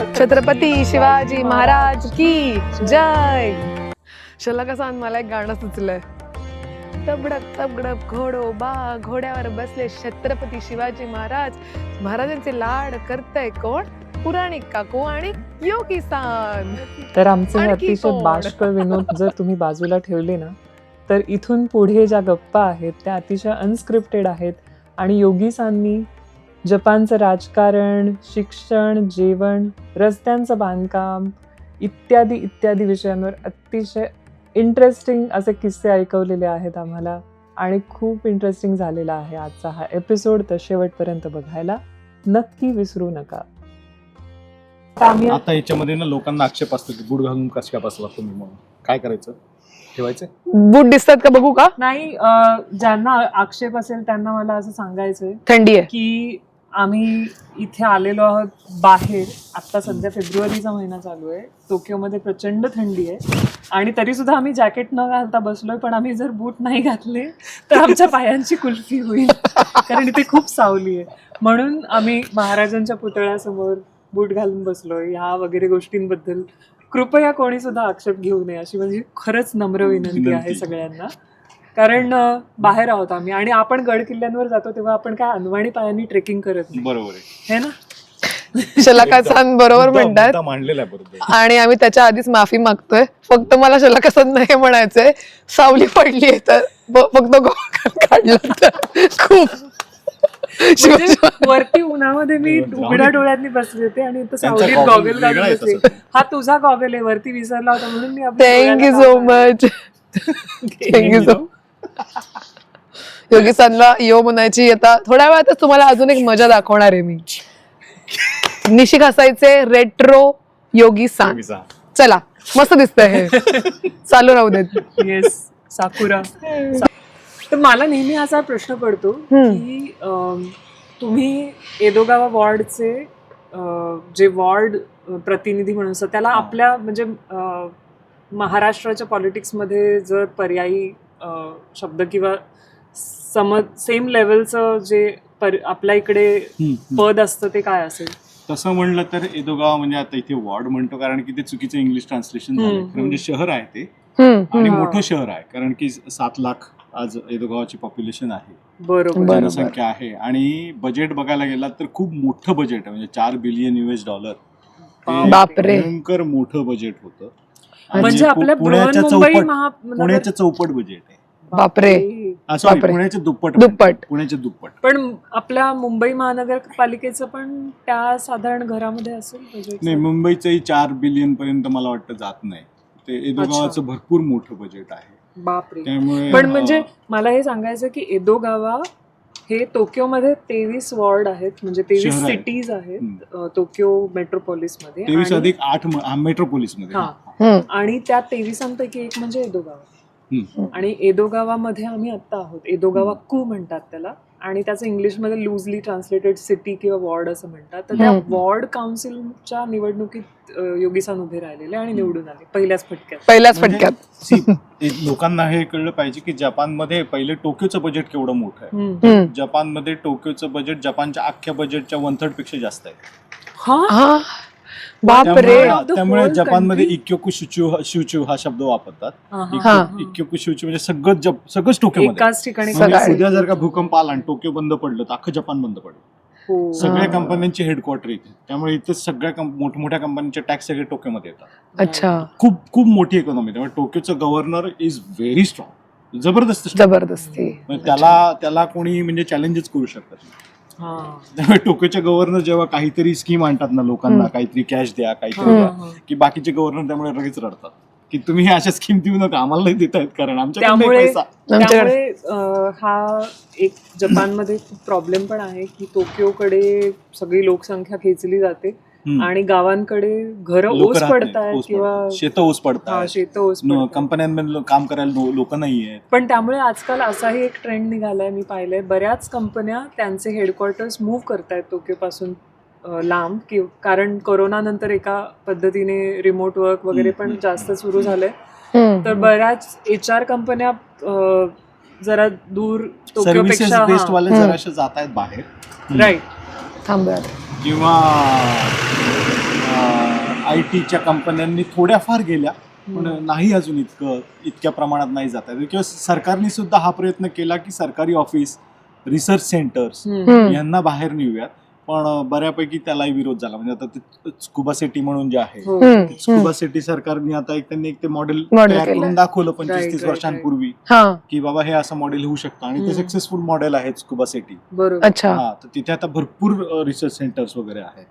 छत्रपती शिवाजी महाराज की जय. शलाका मला एक गाणं सुचलंय. तबडक तबडक घोडोबा, घोड्यावर बसले छत्रपती शिवाजी महाराज, महाराजांचे लाड करतय कोण? पुराणिक काकू आणि योगी-सान. तर आमचे हे आणखी अतिशय कोण? बाष्कळ विनोद जर तुम्ही बाजूला ठेवले ना, तर इथून पुढे ज्या गप्पा आहेत त्या अतिशय अनस्क्रिप्टेड आहेत. आणि योगी-सांनी जपानचं राजकारण, शिक्षण, जेवण, रस्त्यांचं बांधकाम इत्यादी इत्यादी विषयांवर अतिशय इंटरेस्टिंग असे किस्से ऐकवलेले आहेत आम्हाला. आणि खूप इंटरेस्टिंग झालेला आहे आजचा हा एपिसोड. तर शेवटपर्यंत बघायला नक्की विसरू नका. आता याच्यामध्ये ना लोकांना आक्षेप असतो की बूट घालून कशा काय बसला तुम्ही, म्हणून काय करायचं? ठेवायचं? बूट दिसतात का बघू का? नाही, ज्यांना आक्षेप असेल त्यांना मला असं सांगायचंय थंडी आहे की आम्ही इथे आलेलो आहोत बाहेर. आता सध्या फेब्रुवारीचा महिना चालू आहे. टोकियोमध्ये प्रचंड थंडी आहे आणि तरी सुद्धा आम्ही जॅकेट न घालता बसलोय. पण आम्ही जर बूट नाही घातले तर आमच्या पायांची कुल्फी होईल, कारण इथे खूप सावली आहे. म्हणून आम्ही महाराजांच्या पुतळ्यासमोर बूट घालून बसलोय. ह्या वगैरे गोष्टींबद्दल कृपया कोणी सुद्धा आक्षेप घेऊ नये, अशी म्हणजे खरंच नम्र विनंती आहे सगळ्यांना. कारण बाहेर आहोत आम्ही आणि आपण गड किल्ल्यांवर जातो तेव्हा आपण काय अनवाणी पायांनी ट्रेकिंग करत नाही, बरोबर आहे है ना? शलाका-सान बरोबर म्हणतात मांडलेला आहे बरोबर. आणि आम्ही त्याच्या आधीच माफी मागतोय. फक्त मला शलाका-सान नाही म्हणायचंय, सावली पडली तर फक्त काढलं तर खूप म्हणजे वरती उन्हामध्ये मी उघड्या डोळ्यांनी बसले होते आणि इथं सावलीत goggle गॉगल वेगळा घालून आहे बसले. तसं. हा तुझा गॉगल आहे, वरती विसरला होता म्हणून मी आपल्या थँक्यू डोळ्याला सो लावला. मच. Thank you so. योगी-सानला यो म्हणायची. आता थोड्या वेळातच तुम्हाला अजून एक मजा दाखवणार आहे मी. निशिक हसायचे रेट्रो योगी-सान. चला, मस्त दिसतंय हे, चालू राहू देत. येस, साकुरा. तर मला नेहमी असा प्रश्न पडतो की तुम्ही एदोगावा वॉर्डचे जे वॉर्ड प्रतिनिधी म्हणून असतात त्याला आपल्या म्हणजे महाराष्ट्राच्या पॉलिटिक्समध्ये जर पर्यायी शब्द किंवा सेम लेवलचं जे आपल्या इकडे पद असतं ते काय असेल? तसं म्हणलं तर एदोगावा म्हणजे आता इथे वॉर्ड म्हणतो कारण की ते चुकीचं इंग्लिश ट्रान्सलेशन झालं. म्हणजे शहर आहे ते आणि मोठं शहर आहे, कारण की 7 लाख आज एदोगावाची पॉप्युलेशन आहे, बरोबर, जनसंख्या आहे. आणि बजेट बघायला गेला तर खूप मोठं बजेट आहे, म्हणजे $4 बिलियन US. बापरे. भयंकर मोठं बजेट होतं. म्हणजे आपल्या पुण्याच्या चौपट बजेट आहे. बापरे. सॉरी, बापरे. पुण्याच्या दुप्पट. पुण्याच्या दुप्पट. पण आपल्या मुंबई महानगरपालिकेचं पण त्या साधारण घरामध्ये असेल बजेट? नाही, मुंबईचंही 4 बिलियन पर्यंत मला वाटतं जात नाही. ते एदोगावाचं भरपूर मोठं बजेट आहे. बापरे. त्यामुळे पण म्हणजे मला हे सांगायचं की एदोगावा हे टोकियोमध्ये 23 वॉर्ड आहेत, म्हणजे 23 सिटीज आहेत टोकियो मेट्रोपोलिस मध्ये. 23 अधिक 8 मेट्रोपोलिस मध्ये. आणि त्या 23 एक म्हणजे एदोगावा. आणि एदोगावामध्ये आम्ही आता आहोत. एदोगावा कू म्हणतात त्याला आणि त्याचं इंग्लिशमध्ये लूजली ट्रान्सलेटेड सिटी किंवा वॉर्ड असं म्हणतात. तर त्या वॉर्ड काउन्सिलच्या निवडणुकीत योगी-सान उभे राहिलेले आणि निवडून आले पहिल्याच फटक्यात. लोकांना हे कळलं पाहिजे की जपानमध्ये पहिले टोकियोचं बजेट केवढं मोठं आहे. जपानमध्ये टोकियोचं बजेट जपानच्या अख्ख्या बजेटच्या 1/3 पेक्षा जास्त आहे. बापरे. त्यामुळे जपानमध्ये इक्योकू शिवचू हा शब्द वापरतात. इक्योकू शिवचू म्हणजे सगळंच टोकियोमध्ये एकाच ठिकाणी. उद्या जर का भूकंप आला आणि टोकियो बंद पडलं तर अख्खं जपान बंद पडलं. सगळ्या कंपन्यांची हेडक्वार्टर इथे, त्यामुळे इथे सगळ्या मोठमोठ्या कंपन्यांचे टॅक्स सगळे टोकियोमध्ये येतात. अच्छा. खूप खूप मोठी इकॉनॉमी. त्यामुळे टोकियोचं गव्हर्नर इज व्हेरी स्ट्रॉंग, जबरदस्ती. त्याला कोणी म्हणजे चॅलेंजच करू शकत नाही. त्यामुळे टोकियोचे गव्हर्नर जेव्हा काहीतरी स्कीम आणतात ना, लोकांना काहीतरी कॅश द्या, काहीतरी द्या, की बाकीचे गव्हर्नर त्यामुळे लगेच रडतात की तुम्ही अशा स्कीम देऊ नका, आम्हाला नाही देता येत कारण आमच्याकडे त्यामुळे हा एक जपानमध्ये खूप प्रॉब्लेम पण आहे की टोकियोकडे सगळी लोकसंख्या खेचली जाते आणि गावांकडे घरं ओस पडतायत किंवा शेतं ओस पडतात, कंपन्यांमध्ये काम करायला लोक नाहीये. पण त्यामुळे आजकाल असाही एक ट्रेंड निघालाय, मी पाहिलंय बऱ्याच कंपन्या त्यांचे हेडक्वार्टर्स मूव्ह करतायत टोकियो पासून लांब, कारण कोरोना नंतर एका पद्धतीने रिमोट वर्क वगैरे पण जास्त सुरू झालंय. तर बऱ्याच HR कंपन्या जरा दूर टोकियोपेक्षा जराशा जात आहेत बाहेर. राईट. थांबूया किंवा IT च्या कंपन्यांनी थोड्याफार गेल्या, पण नाही अजून इतक्या प्रमाणात नाही जात आहे. किंवा सरकारने सुद्धा हा प्रयत्न केला की सरकारी ऑफिस, रिसर्च सेंटर्स यांना बाहेर नेऊयात, पण बऱ्यापैकी त्यालाही विरोध झाला. म्हणजे आता ते स्कुबा सिटी म्हणून जे आहे, स्कुबा सिटी सरकारने आता त्यांनी एक ते मॉडेल तयार करून दाखवलं 25-30 वर्षांपूर्वी की बाबा हे असं मॉडेल होऊ शकतं, आणि ते सक्सेसफुल मॉडेल आहे स्कुबा सिटी. अच्छा. तर तिथे आता भरपूर रिसर्च सेंटर्स वगैरे आहेत,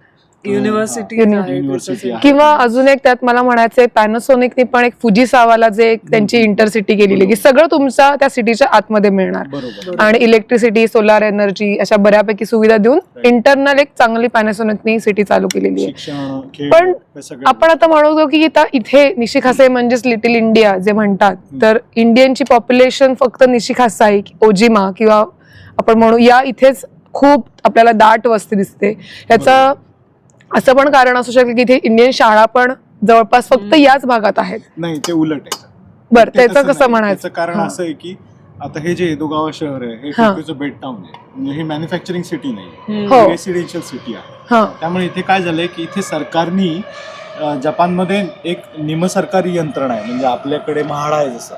युनिव्हर्सिटी युनिव्हर्सिटी आहे. किंवा अजून एक त्यात मला म्हणायचंय, पॅनासोनिकने पण एक फुजिसावाला जे एक त्यांची इंटरसिटी केलेली की सगळं तुमच्या त्या सिटीच्या आतमध्ये मिळणार, बरोबर. आणि इलेक्ट्रिसिटी, सोलार एनर्जी अशा बऱ्यापैकी सुविधा देऊन इंटरनल एक चांगली पॅनासोनिकने सिटी चालू केलेली आहे. शिक्षण, खेळ, पण हे सगळं. आपण आता म्हणतो की आता इथे निशिखासे म्हणजेच लिटिल इंडिया जे म्हणतात, तर इंडियनची पॉप्युलेशन फक्त निशिखासाई, ओजिमा किंवा आपण म्हणू या इथेच खूप आपल्याला दाट वस्ती दिसते. याचा असं पण कारण असू शकतं की इथे इंडियन शाळा पण जवळपास फक्त याच भागात आहेत. नाही, ते उलट आहे. बरं, ते त्याचं तसं कसं नाही. म्हणायचं? त्याचं कारण असं आहे की आता हे जे एदोगावा शहर आहे हे टोक्योचं बेड टाउन आहे, म्हणजे हे मॅन्युफॅक्चरिंग सिटी नाही, हो. रेसिडेन्शियल सिटी आहे. हा, त्यामुळे इथे काय झालंय की इथे सरकारनी जपानमध्ये एक निमसरकारी यंत्रणा आहे, म्हणजे आपल्याकडे म्हाडा आहे जसं,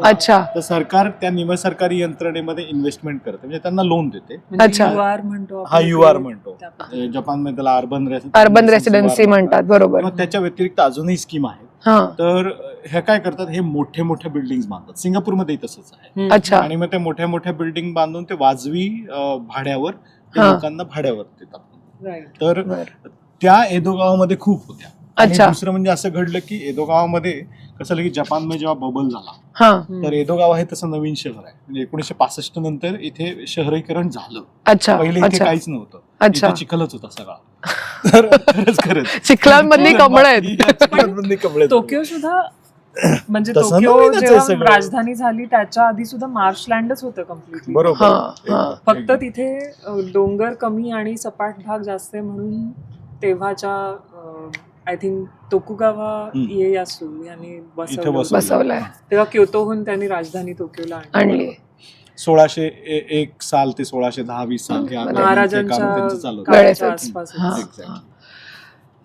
अच्छा तर सरकार त्या निमसरकारी यंत्रणेमध्ये इन्व्हेस्टमेंट करते, म्हणजे त्यांना लोन देते. अच्छा. म्हणतो हा UR म्हणतो जपानमध्ये, त्याला अर्बन रेसिडेन्सी म्हणतात, बरोबर. किंवा त्याच्या व्यतिरिक्त अजूनही स्कीम आहेत. हा, तर हे काय करतात, हे मोठे मोठे बिल्डिंग बांधतात. सिंगापूरमध्ये तसंच आहे. अच्छा. आणि मग ते मोठ्या मोठ्या बिल्डिंग बांधून ते वाजवी भाड्यावर ते हा. लोकांना भाड्यावर देतात. राईट. तर बरं. त्या एदोगावामध्ये खूप होत्या. आणि अच्छा. दुसरं म्हणजे असं घडलं की एदोगावामध्ये कसं झालं की जपानमध्ये जेव्हा बबल झाला, हा, तर एदोगाव हे तसं नवीन शहर आहे, म्हणजे 1965 नंतर इथे शहरीकरण झालं. अच्छा. पहिले इथे अच्छा. काहीच नव्हतं, अच्छा. इथे चिखलच होता सगळा. तर खरंच चिखलांमधली कमळं आहेत. चिखलांमधली कमळं आहेत. टोकियो सुद्धा म्हणजे तसं टोकियो नवीनच आहे जेव्हा सगळं. राजधानी झाली त्याच्या आधी सुद्धा मार्शलँडच होतं कम्प्लिटली. बरोबर. हा, हा. फक्त एकदम. तिथे डोंगर कमी आणि सपाट भाग जास्त आहे म्हणून तेव्हाच्या आय थिंक तोकुगावा इएयासू यांनी इथे बसवलंय. तेव्हा क्योतोहून त्यांनी राजधानी टोकियोला आणली. 1601 साल ते 1610-20 साल हे आता महाराजांच्या काम त्यांचं चालू होतं. काळाच्या वेळेतच. आसपास. हा. Exactly.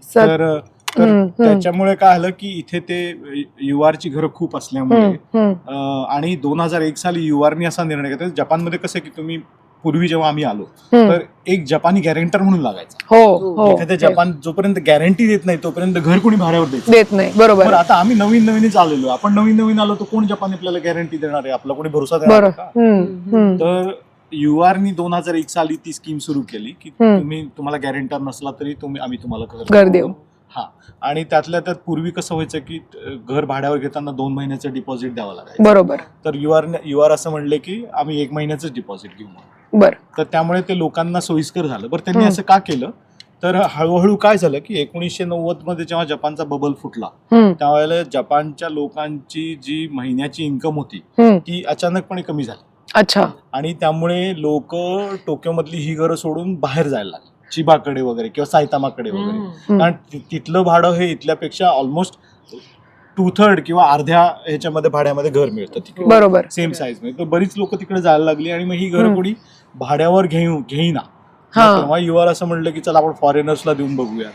सर, तर त्याच्यामुळे काय झालं की इथे ते युआरची घरं खूप असल्यामुळे आणि 2001 साली युआरनी असा निर्णय घेतला. जपानमध्ये कसं की तुम्ही पूर्वी जेव्हा आम्ही आलो तर एक जपानी गॅरेंटर म्हणून लागायचा. हो हो, एखाद्या जपान जोपर्यंत गॅरंटी देत नाही तोपर्यंत घर कोणी भाड्यावर द्यायचं देत नाही, बरोबर. बरं, आता आम्ही नवीनच आलेलो, आपण नवीन आलो तर कोण जपान आपल्याला गॅरंटी देणार आहे, आपला कोणी भरोसा देणार आहे का? तर युआरनी 2001 साली ती स्कीम सुरू केली की तुम्हाला गॅरेंटर नसला तरी आम्ही तुम्हाला घर देऊ. हा, आणि त्यातल्या त्यात पूर्वी कसं व्हायचं की घर भाड्यावर घेताना 2 महिन्याचं डिपॉझिट द्यावं लागायचं. बरोबर. तर युआर असं म्हणले की आम्ही 1 महिन्याचं डिपॉझिट घेऊ. बर. तर त्यामुळे ते लोकांना सोयीस्कर झालं. बरं, त्यांनी असं का केलं, तर हळूहळू काय झालं की 1990 मध्ये जेव्हा जपानचा बबल फुटला त्यावेळेला जपानच्या लोकांची जी महिन्याची इन्कम होती ती अचानकपणे कमी झाली. अच्छा. आणि त्यामुळे लोक टोक्योमधली ही घरं सोडून बाहेर जायला लागली, चिबाकडे वगैरे किंवा सायतामाकडे वगैरे. कारण तिथलं भाडं हे इथल्यापेक्षा ऑलमोस्ट 2/3 किंवा अर्ध्या ह्याच्यामध्ये भाड्यामध्ये घर मिळतं तिकडे, बरोबर. सेम साईज मध्ये. तर बरीच लोक तिकडे जायला लागली आणि मग ही घरं कोणी भाड्यावर घेईना. तेव्हा युआर असं म्हणलं की चला आपण फॉरेनर्सला देऊन बघूया.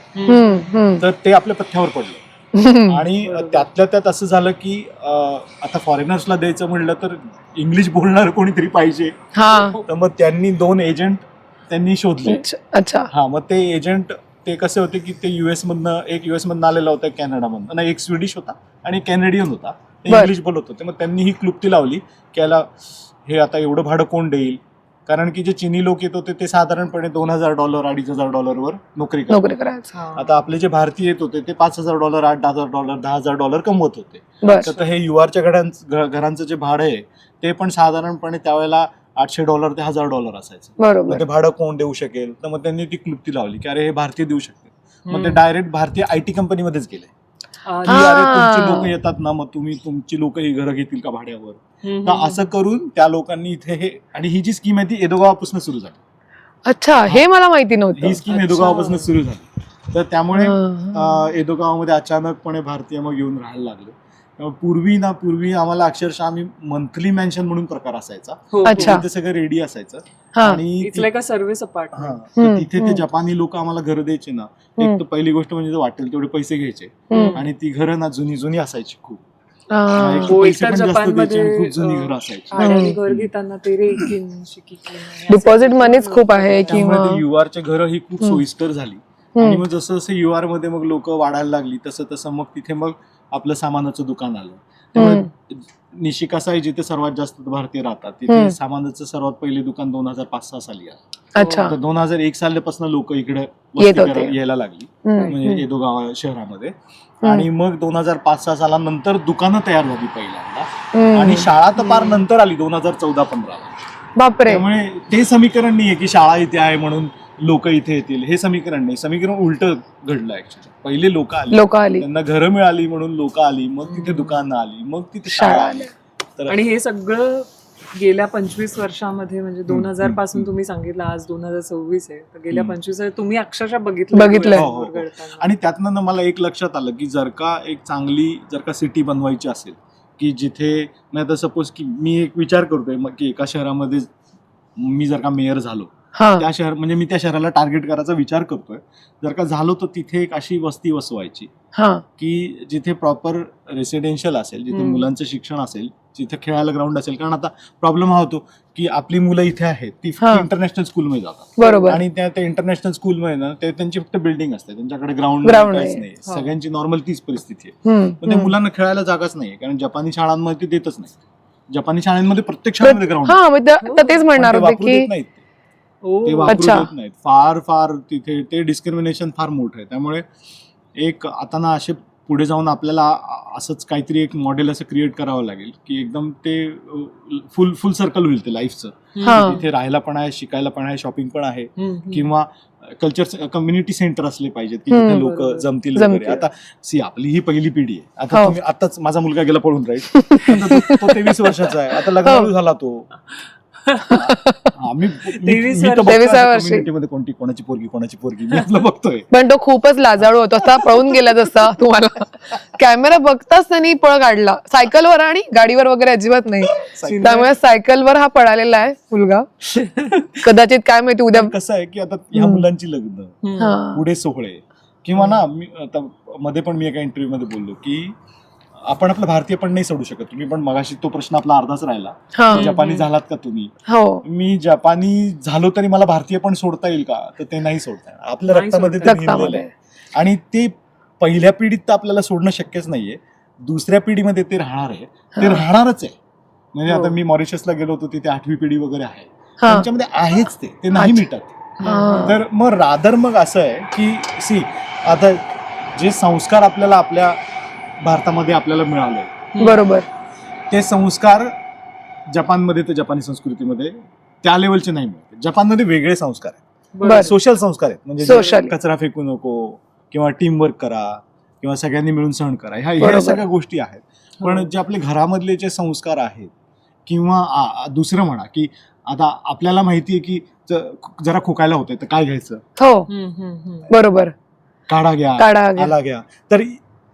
तर ते आपल्या पथ्यावर पडलं. आणि त्यातल्या त्यात असं झालं की आता फॉरेनर्सला द्यायचं म्हणलं तर इंग्लिश बोलणार कोणीतरी पाहिजे. तर मग त्यांनी 2 एजंट त्यांनी शोधले. अच्छा. हा, मग ते एजंट ते कसे होते की ते US मधनं आलेला होता, कॅनडामधनं नाही, एक स्वीडिश होता आणि कॅनेडियन होता. ते इंग्लिश बोलत होते. मग त्यांनी ही क्लुप्ती लावली की याला हे आता एवढं भाडं कोण देईल, कारण की जे चीनी लोक येत होते ते साधारणपणे $2,000 $2,500 वर नोकरी करायचं. आता आपले जे भारतीय येत होते ते $5,000 $8,000 $10,000 कमवत होते. तर हे युआरच्या घरांचं जे भाडं आहे ते पण साधारणपणे त्यावेळेला $800 ते $1,000 असायचं. बरोबर. ते भाडं कोण देऊ शकेल, तर मग त्यांनी ती क्लुप्ती लावली की अरे हे भारतीय देऊ शकते. मग ते डायरेक्ट भारतीय IT कंपनीमध्येच गेले की अरे तुमची लोक येतात ना, मग तुमची लोक ही घरं घेतील का भाड्यावर. तर असं करून त्या लोकांनी इथे हे, आणि ही जी स्कीम आहे ती एदोगावापासून सुरू झाली. अच्छा, हे मला माहिती नव्हतं. ही स्कीम एदोगावापासून सुरू झाली. तर त्यामुळे एदोगावामध्ये अचानकपणे भारतीय मग येऊन राहायला लागले. पूर्वी आम्हाला अक्षरशः आम्ही मंथली मेन्शन म्हणून प्रकार असायचा. हो, अच्छा. ते सगळं रेडी असायचं हा. आणि it's like a service apartment. हम्म, तिथे ते हम्म. जपानी लोक आम्हाला घर द्यायचे ना. हम्म. एक तर पहिली गोष्ट म्हणजे वाटेल तेवढे पैसे घ्यायचे हम्म. आणि ती घरं ना जुनी असायची खूप. हा. एक हो, पैसे एकतर पण जास्त द्यायचे आणि जपानमध्ये, खूप जुनी घरं असायची. भाड्याने घर घेताना ते रेकिन डिपॉझिट मनीच खूप आहे की त्यामुळे मग- ती युआरच्या घरं ही खूप हम्म. सोयीस्कर झाली. हम्म. आणि मग जसं जसं युआर मध्ये मग लोक वाढायला लागली तसं तसं मग तिथे मग आपलं सामानाचं दुकान आलं. त्यामुळे निशिकासा जिथे सर्वात जास्त भारतीय राहतात तिथे हम्म. सामानाचं सर्वात पहिले दुकान 2005-06 साली आलं. अच्छा. तर 2001 सालापासून लोक इकडे येत होते. यायला लागली हम्म, म्हणजे एदो गाव शहरामध्ये. आणि मग 2005-06 सालानंतर दुकानं तयार झाली पहिल्यांदा हम्म. आणि शाळा तर फार नंतर आली 2014-15 ला. बापरे. त्यामुळे ते समीकरण नाहीये की शाळा इथे आहे म्हणून लोक इथे येतील. हे समीकरण नाही. समीकरण उलट घडलं ऍक्च्युअली. पहिले लोक आली, लोक आली, त्यांना घरं मिळाली म्हणून लोक आली, मग तिथे दुकानं आली, मग तिथे शाळा शाळा आली. तर आणि हे सगळं गेल्या 25 वर्षामध्ये म्हणजे 2000 पासून हम्म. तुम्ही सांगितलं आज 2026 आहे, तर गेल्या हम्म. 25 तुम्ही अक्षरशः बघितलंय. डोळ्यासमोर हो, हो. घडताना. आणि त्यातनं ना मला एक लक्षात आलं की जर का सिटी बनवायची असेल की जिथे नाही तर सपोज की मी एक विचार करतोय मग की एका शहरामध्ये मी जर का मेयर झालो, हा. मी त्या शहराला टार्गेट करायचा विचार करतोय. जर का झालो तर तिथे एक अशी वस्ती वसवायची हा. की जिथे प्रॉपर रेसिडेन्शियल असेल, जिथे हम्म. मुलांचं शिक्षण असेल, जिथे खेळायला ग्राउंड असेल. कारण आता प्रॉब्लेम हा होतो की आपली मुलं इथे आहेत ती हा. इंटरनॅशनल स्कूलमध्ये जातात बरोबर. आणि त्या इंटरनॅशनल स्कूलमध्ये ना त्यांची फक्त बिल्डिंग असते, त्यांच्याकडे ग्राउंड Ground काहीच नाही. नाही. हा. सगळ्यांची नॉर्मल तीच परिस्थिती आहे. हम्म, पण त्या हम्म. मुलांना खेळायला जागाच नाही कारण जपानी शाळांमध्ये ते देतच नाही. जपानी शाळांमध्ये प्रत्येक शाळेमध्ये ग्राउंड हा मग तर तेच म्हणणार होते वापरू की देत नाहीत. ओ, ते वापरू अच्छा. देत नाहीत. फार तिथे ते डिस्क्रिमिनेशन फार मोठं आहे. त्यामुळे एक आता ना असे पुढे जाऊन आपल्याला असंच काहीतरी एक मॉडेल असं क्रिएट करावं लागेल की एकदम ते फुल सर्कल होईल ते लाईफचं. हा. तिथे राहायला पण आहे, शिकायला पण आहे, शॉपिंग पण आहे हम्म. किंवा कल्चर कम्युनिटी सेंटर असले पाहिजेत की हम्म. जिथे लोक बरोबर. जमतील जमतील. वगैरे. आता आपली ही पहिली पिढी आहे. आता हो. तुम्ही आताच माझा मुलगा गेला पळून राहील. तो 23 वर्षाचा आहे. आता लग्न हो. झाला तो. मी 23 तर वर्षी. कम्युनिटीमध्ये कोणाची पोरगी मी आपलं बघतोय. पण तो खूपच लाजाळू होता. असा पळून गेला जसा तुम्हाला कॅमेरा बघताच त्यांनी पळ काढला. सायकलवर आणि गाडीवर वगैरे अजिबात नाही. त्यामुळे सायकलवर हा पळालेला आहे मुलगा. कदाचित काय माहिती उद्या. कसं आहे की आता ह्या मुलांची लग्न हा. पुढे सोहळे किंवा ना आता मध्ये पण मी एका इंटरव्ह्यू मध्ये बोललो की आपण आपलं भारतीय पण नाही सोडू शकत. तुम्ही पण मगाशी तो प्रश्न आपला अर्धाच राहिला. हा. जपानी झालात का तुम्ही? हो. मी जपानी झालो तरी मला भारतीय पण सोडता येईल का? तर ते नाही सोडता येणार. आपल्या नाही रक्तामध्ये ते सोडता भिनलेलं रक्तामध्ये. आहे आणि ते पहिल्या पिढीत तर आपल्याला सोडणं शक्यच नाहीये. दुसऱ्या पिढीमध्ये ते राहणार आहे. ते हा. राहणारच आहे. म्हणजे हो. आता मी मॉरिशसला गेलो होतो तिथे 8वी पिढी वगैरे आहे. हा. त्यांच्यामध्ये आहेच ते नाही अच्छा. मिटत. हा. तर मग रादर मग असं आहे की आता जे संस्कार आपल्याला आपल्या भारतामध्ये आपल्याला मिळाले बरोबर. ते संस्कार जपानमध्ये तर जपानी संस्कृतीमध्ये त्या लेवलचे नाही मिळते. जपानमध्ये वेगळे संस्कार आहेत. बरं. सोशल संस्कार आहेत. म्हणजे Social. कचरा फेकू नको किंवा टीम वर्क करा किंवा सगळ्यांनी मिळून सहन करा ह्या बरोबर. सगळ्या गोष्टी आहेत. पण जे आपले घरामधले जे संस्कार आहेत किंवा दुसरं म्हणा की आता आपल्याला माहितीये की जरा खोकायला होतंय तर काय घ्यायचं? हो. बरोबर. काढा घ्या, काढा घ्या. आला घ्या. तर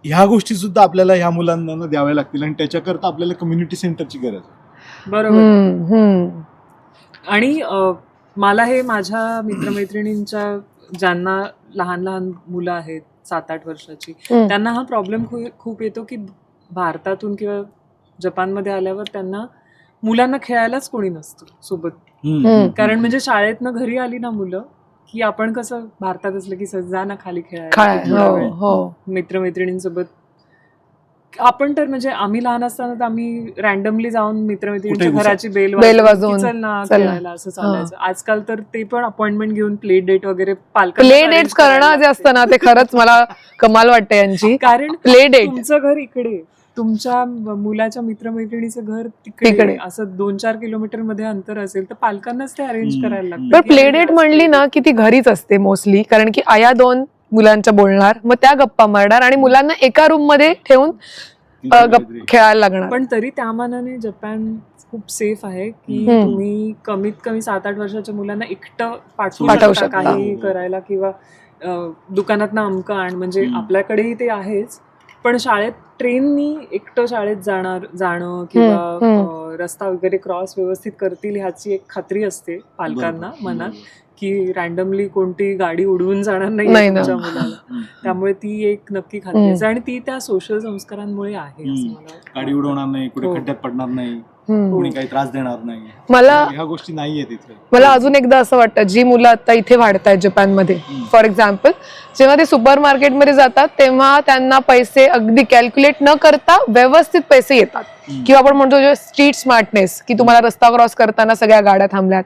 ह्या गोष्टी सुद्धा आपल्याला ह्या मुलांना द्याव्या लागतील आणि त्याच्याकरता आपल्याला कम्युनिटी सेंटरची गरज आहे. बरोबर. हम्म, हम्म. आणि मला हे माझ्या मित्रमैत्रिणींच्या ज्यांना लहान लहान मुलं आहेत 7-8 वर्षाची हम्म. त्यांना हा प्रॉब्लेम खूप येतो की भारतातून किंवा जपानमध्ये आल्यावर त्यांना मुलांना खेळायलाच कोणी नसतं सोबत. हम्म. कारण म्हणजे शाळेतनं घरी आली ना मुलं की आपण कसं भारतात असलं की जा ना खाली काय. खेळायला थोडा वेळ. हो. हो. मित्रमैत्रिणींसोबत आपण तर म्हणजे आम्ही लहान असताना तर आम्ही रॅन्डमली जाऊन मित्रमैत्रिणींच्या कुठेही घराची बेल बेल वाजवून वाजवून की चल ना चला. खेळायला असं चालायचं. आजकाल तर ते पण अपॉइंटमेंट घेऊन प्ले डेट वगैरे पालकांना प्ले arrange डेट्स करायला करणं जे लागते. असतं ना ते खरंच मला कमाल वाटते यांची. कारण प्ले डेट. तुमचं घर इकडे, तुमच्या मुलाच्या मित्रमैत्रिणीचं घर तिकडे. तिकडे, असं 2-4 किलोमीटर मध्ये अंतर असेल तर पालकांनाच ते अरेंज करायला पण लागतं. प्ले डेट म्हणली ना की ती घरीच असते मोस्टली. कारण की आया 2 मुलांच्या बोलणार, मग त्या गप्पा मारणार आणि मुलांना एका रूम मध्ये ठेवून खेळायला लागणार. पण तरी त्या मानाने जपान खूप सेफ आहे की हम्म. तुम्ही कमीत कमी 7-8 वर्षाच्या मुलांना एकटं पाठवू पाठवू शकता. शकता काही करायला किंवा दुकानात ना अमकं आण. म्हणजे हम्म. आपल्याकडेही ते आहेच पण शाळेत ट्रेननी एकटं शाळेत जाणं किंवा रस्ता वगैरे क्रॉस व्यवस्थित करतील ह्याची एक खात्री असते पालकांना मनात, की रॅन्डमली कोणती गाडी उडवून जाणार नाही तुमच्या मुलाला. त्यामुळे ती एक नक्की खात्री असते आणि ती त्या सोशल संस्कारांमुळे आहे असं मला वाटतं. गाडी उडवणार नाही, कुठे खड्ड्यात पडणार नाही, कोणी काही त्रास देणार नाही, मला ह्या गोष्टी नाहीये तिथे. मला अजून एकदा असं वाटतं, जी मुलं आता इथे वाढतायत जपानमध्ये, फॉर एक्झाम्पल जेव्हा ते सुपर मार्केटमध्ये जातात तेव्हा त्यांना पैसे अगदी कॅल्क्युलेट न करता व्यवस्थित पैसे येतात. किंवा आपण म्हणतो स्ट्रीट स्मार्टनेस, की तुम्हाला रस्ता क्रॉस करताना सगळ्या गाड्या थांबल्यात.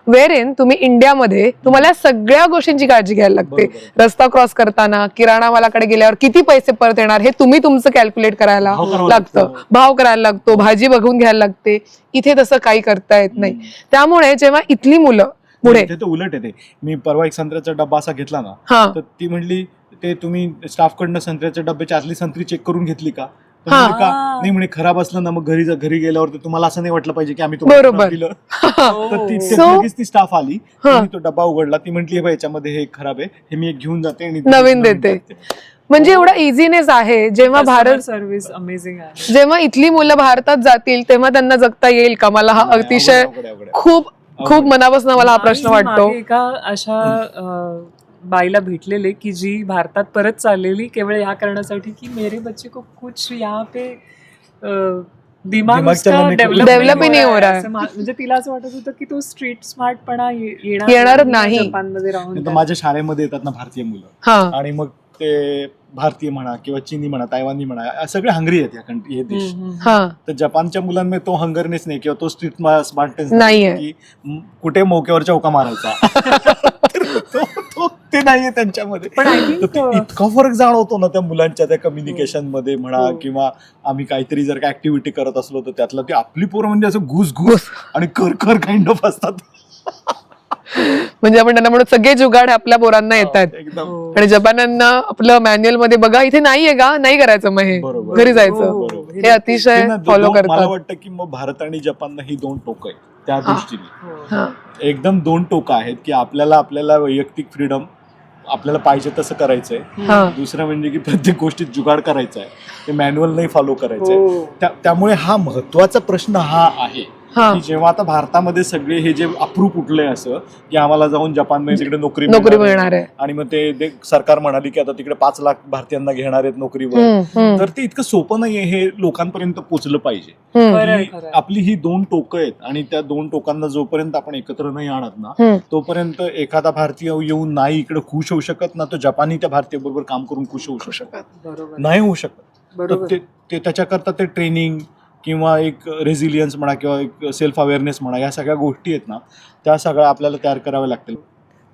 वेर इन तुम्ही इंडियामध्ये तुम्हाला सगळ्या गोष्टींची काळजी घ्यायला लागते. रस्ता क्रॉस करताना, किराणा मालाकडे गेल्यावर किती पैसे परत येणार हे तुम्ही तुमचं कॅल्क्युलेट करायला लागतं, भाव करायला लागतो, भाजी बघून घ्यायला लागते. इथे तसं काही करता येत नाही. त्यामुळे जेव्हा इथली मुलं पुढे ते उलट आहे. मी परवा एक संत्र्याचा डब्बा असा घेतला ना, तर ती म्हणली ते तुम्ही स्टाफ कडनं संत्र्याच्या डब्याची आतली संत्री चेक करून घेतली का? नाही म्हणे खराब असलं ना मग घरी गेल्यावर तुम्हाला असं नाही वाटलं पाहिजे की आम्ही तुम्हाला दिलं. तर लगेच ती स्टाफ आली, तो डब्बा उघडला, ती म्हटली याच्यामध्ये हे खराब आहे, हे मी एक घेऊन जाते आणि नवीन देते. म्हणजे एवढा इझीनेस आहे. जेव्हा भारत सर्व्हिस अमेझिंग आहे. जेव्हा इथली मुलं भारतात जातील तेव्हा त्यांना जगता येईल का? मला हा अतिशय खूप खूप मनापासून मला हा प्रश्न वाटतो. एका अशा बाईला भेटलेले की जी भारतात परत चाललेली केवळ या कारणासाठी की मेरे बच्चे को कुछ यहाँ पे दिमाग डेव्हलप ही नाही हो रहा है. म्हणजे तिला असं वाटत होतं की तो स्ट्रीट स्मार्टपणा येणार नाही जपानमध्ये राहून. माझ्या शाळेमध्ये येतात ना भारतीय मुलं, आणि मग ते भारतीय म्हणा किंवा चीनी म्हणा, तायवानी म्हणा, सगळे हंगरी आहेत हे देश. तर जपानच्या मुलांमध्ये तो हंगरनेस नाही किंवा तो स्ट्रीट स्मार्टनेस नाही की कुठे मोक्यावर चौका मारायचा. ते नाहीये त्यांच्यामध्ये. पण इतका फरक जाणवतो ना त्या मुलांच्या त्या कम्युनिकेशन मध्ये म्हणा, किंवा आम्ही काहीतरी जर का ऍक्टिव्हिटी करत असलो तर त्यातलं ते आपली पोरं म्हणजे असं घुस आणि कर काइंड ऑफ असतात. म्हणजे आपण त्यांना म्हणून सगळे जुगाड आपल्या पोरांना येतात. आणि जपान्यांना आपलं मॅन्युअल मध्ये बघा इथे नाहीये का, नाही करायचं, मग हे घरी जायचं. हे अतिशय फॉलो करतात. मला वाटतं की मग भारत आणि जपान ही दोन टोक आहेत त्या दृष्टीने. एकदम दोन टोकं आहेत की आपल्याला वैयक्तिक फ्रीडम आपल्याला पाहिजे तसं करायचंय. दुसरं म्हणजे की प्रत्येक गोष्टीत जुगाड करायचा आहे, ते मॅन्युअल नाही फॉलो करायचंय. त्यामुळे हा महत्वाचा प्रश्न हा आहे की जेव्हा आता भारतामध्ये सगळे हे जे अप्रूप उठलंय असं की आम्हाला जाऊन जपानमध्ये तिकडे नोकरी मिळणार आहे, आणि मग ते सरकार म्हणाली की आता तिकडे 5 लाख भारतीयांना घेणार आहेत नोकरीवर, तर ते इतकं सोपं नाहीये. हे लोकांपर्यंत पोहोचलं पाहिजे. आपली ही दोन टोकं आहेत आणि त्या दोन टोकांना जोपर्यंत आपण एकत्र नाही आणत ना, तोपर्यंत एखादा भारतीय येऊन नाही इकडे खुश होऊ शकत ना, तो जपानी त्या भारतीय बरोबर काम करून खुश होऊ शकत नाही, होऊ शकत. ते त्याच्याकरता ते ट्रेनिंग किंवा एक रेझिलियन्स म्हणा किंवा एक सेल्फ अवेअरनेस म्हणा, या सगळ्या गोष्टी आहेत ना, त्या सगळ्या आपल्याला तयार कराव्या लागतील.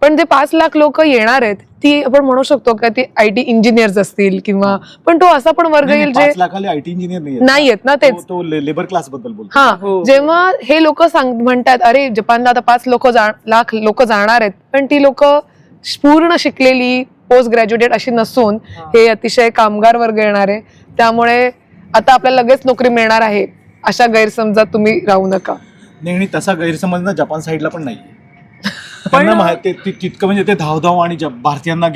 पण जे 5 लाख लोक येणार आहेत ती आपण म्हणू शकतो का ती IT इंजिनियर्स असतील किंवा, पण तो असा पण वर्ग येईल जे 5 लाखाला IT इंजिनियर नाही आहेत ना, तेच तो लेबर क्लास बद्दल बोलतो. जेव्हा हे लोक म्हणतात अरे जपानला आता 5 लाख लोक जाणार आहेत, पण ती लोक पूर्ण शिकलेली पोस्ट ग्रॅज्युएटेड अशी नसून हे अतिशय कामगार वर्ग येणार आहे. त्यामुळे आता आपल्याला लगेच नोकरी मिळणार आहे अशा गैरसमजात तुम्ही राहू नका. नाही, तसा गैरसमज ना जपान साईडला पण नाहीये. तितकं म्हणजे ते धावधाव आणि भारतीयांना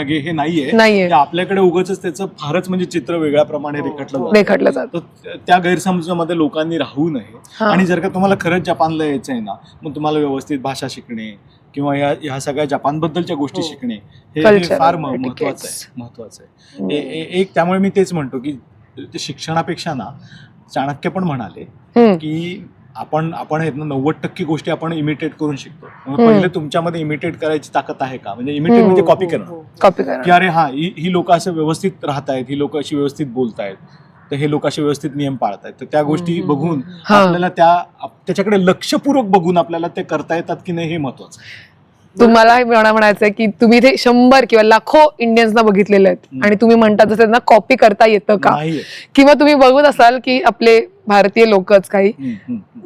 घे हे नाहीये. आपल्याकडे उगाच त्याचं फारच म्हणजे चित्र वेगळ्या प्रमाणे रेखाटलं जातं. त्या गैरसमजामध्ये लोकांनी राहू नये. आणि जर का तुम्हाला खरंच जपानला यायचं आहे ना, मग तुम्हाला व्यवस्थित भाषा शिकणे किंवा ह्या सगळ्या जपानबद्दलच्या गोष्टी शिकणे हे फार महत्वाचं आहे. एक त्यामुळे मी तेच म्हणतो की शिक्षणापेक्षा ना, चाणक्य पण म्हणाले की आपण आहेत ना 90% गोष्टी आपण इमिटेट करून शिकतो. पहिले तुमच्यामध्ये इमिटेट करायची ताकद आहे का, म्हणजे इमिटेट म्हणजे कॉपी करणं, की अरे ही लोक असं व्यवस्थित राहत आहेत, ही लोक अशी व्यवस्थित बोलतायत, तर हे लोक असे व्यवस्थित नियम पाळतायत. तर त्या गोष्टी बघून आपल्याला त्याच्याकडे लक्षपूर्वक बघून आपल्याला ते करता येतात की नाही हे महत्वाचं आहे. तुम्हाला हे म्हणायचंय की तुम्ही इथे 100 किंवा लाखो इंडियन्सना बघितलेले आहेत आणि तुम्ही म्हणता तसं त्यांना कॉपी करता येतं का, किंवा तुम्ही बघत असाल की आपले भारतीय लोकच काही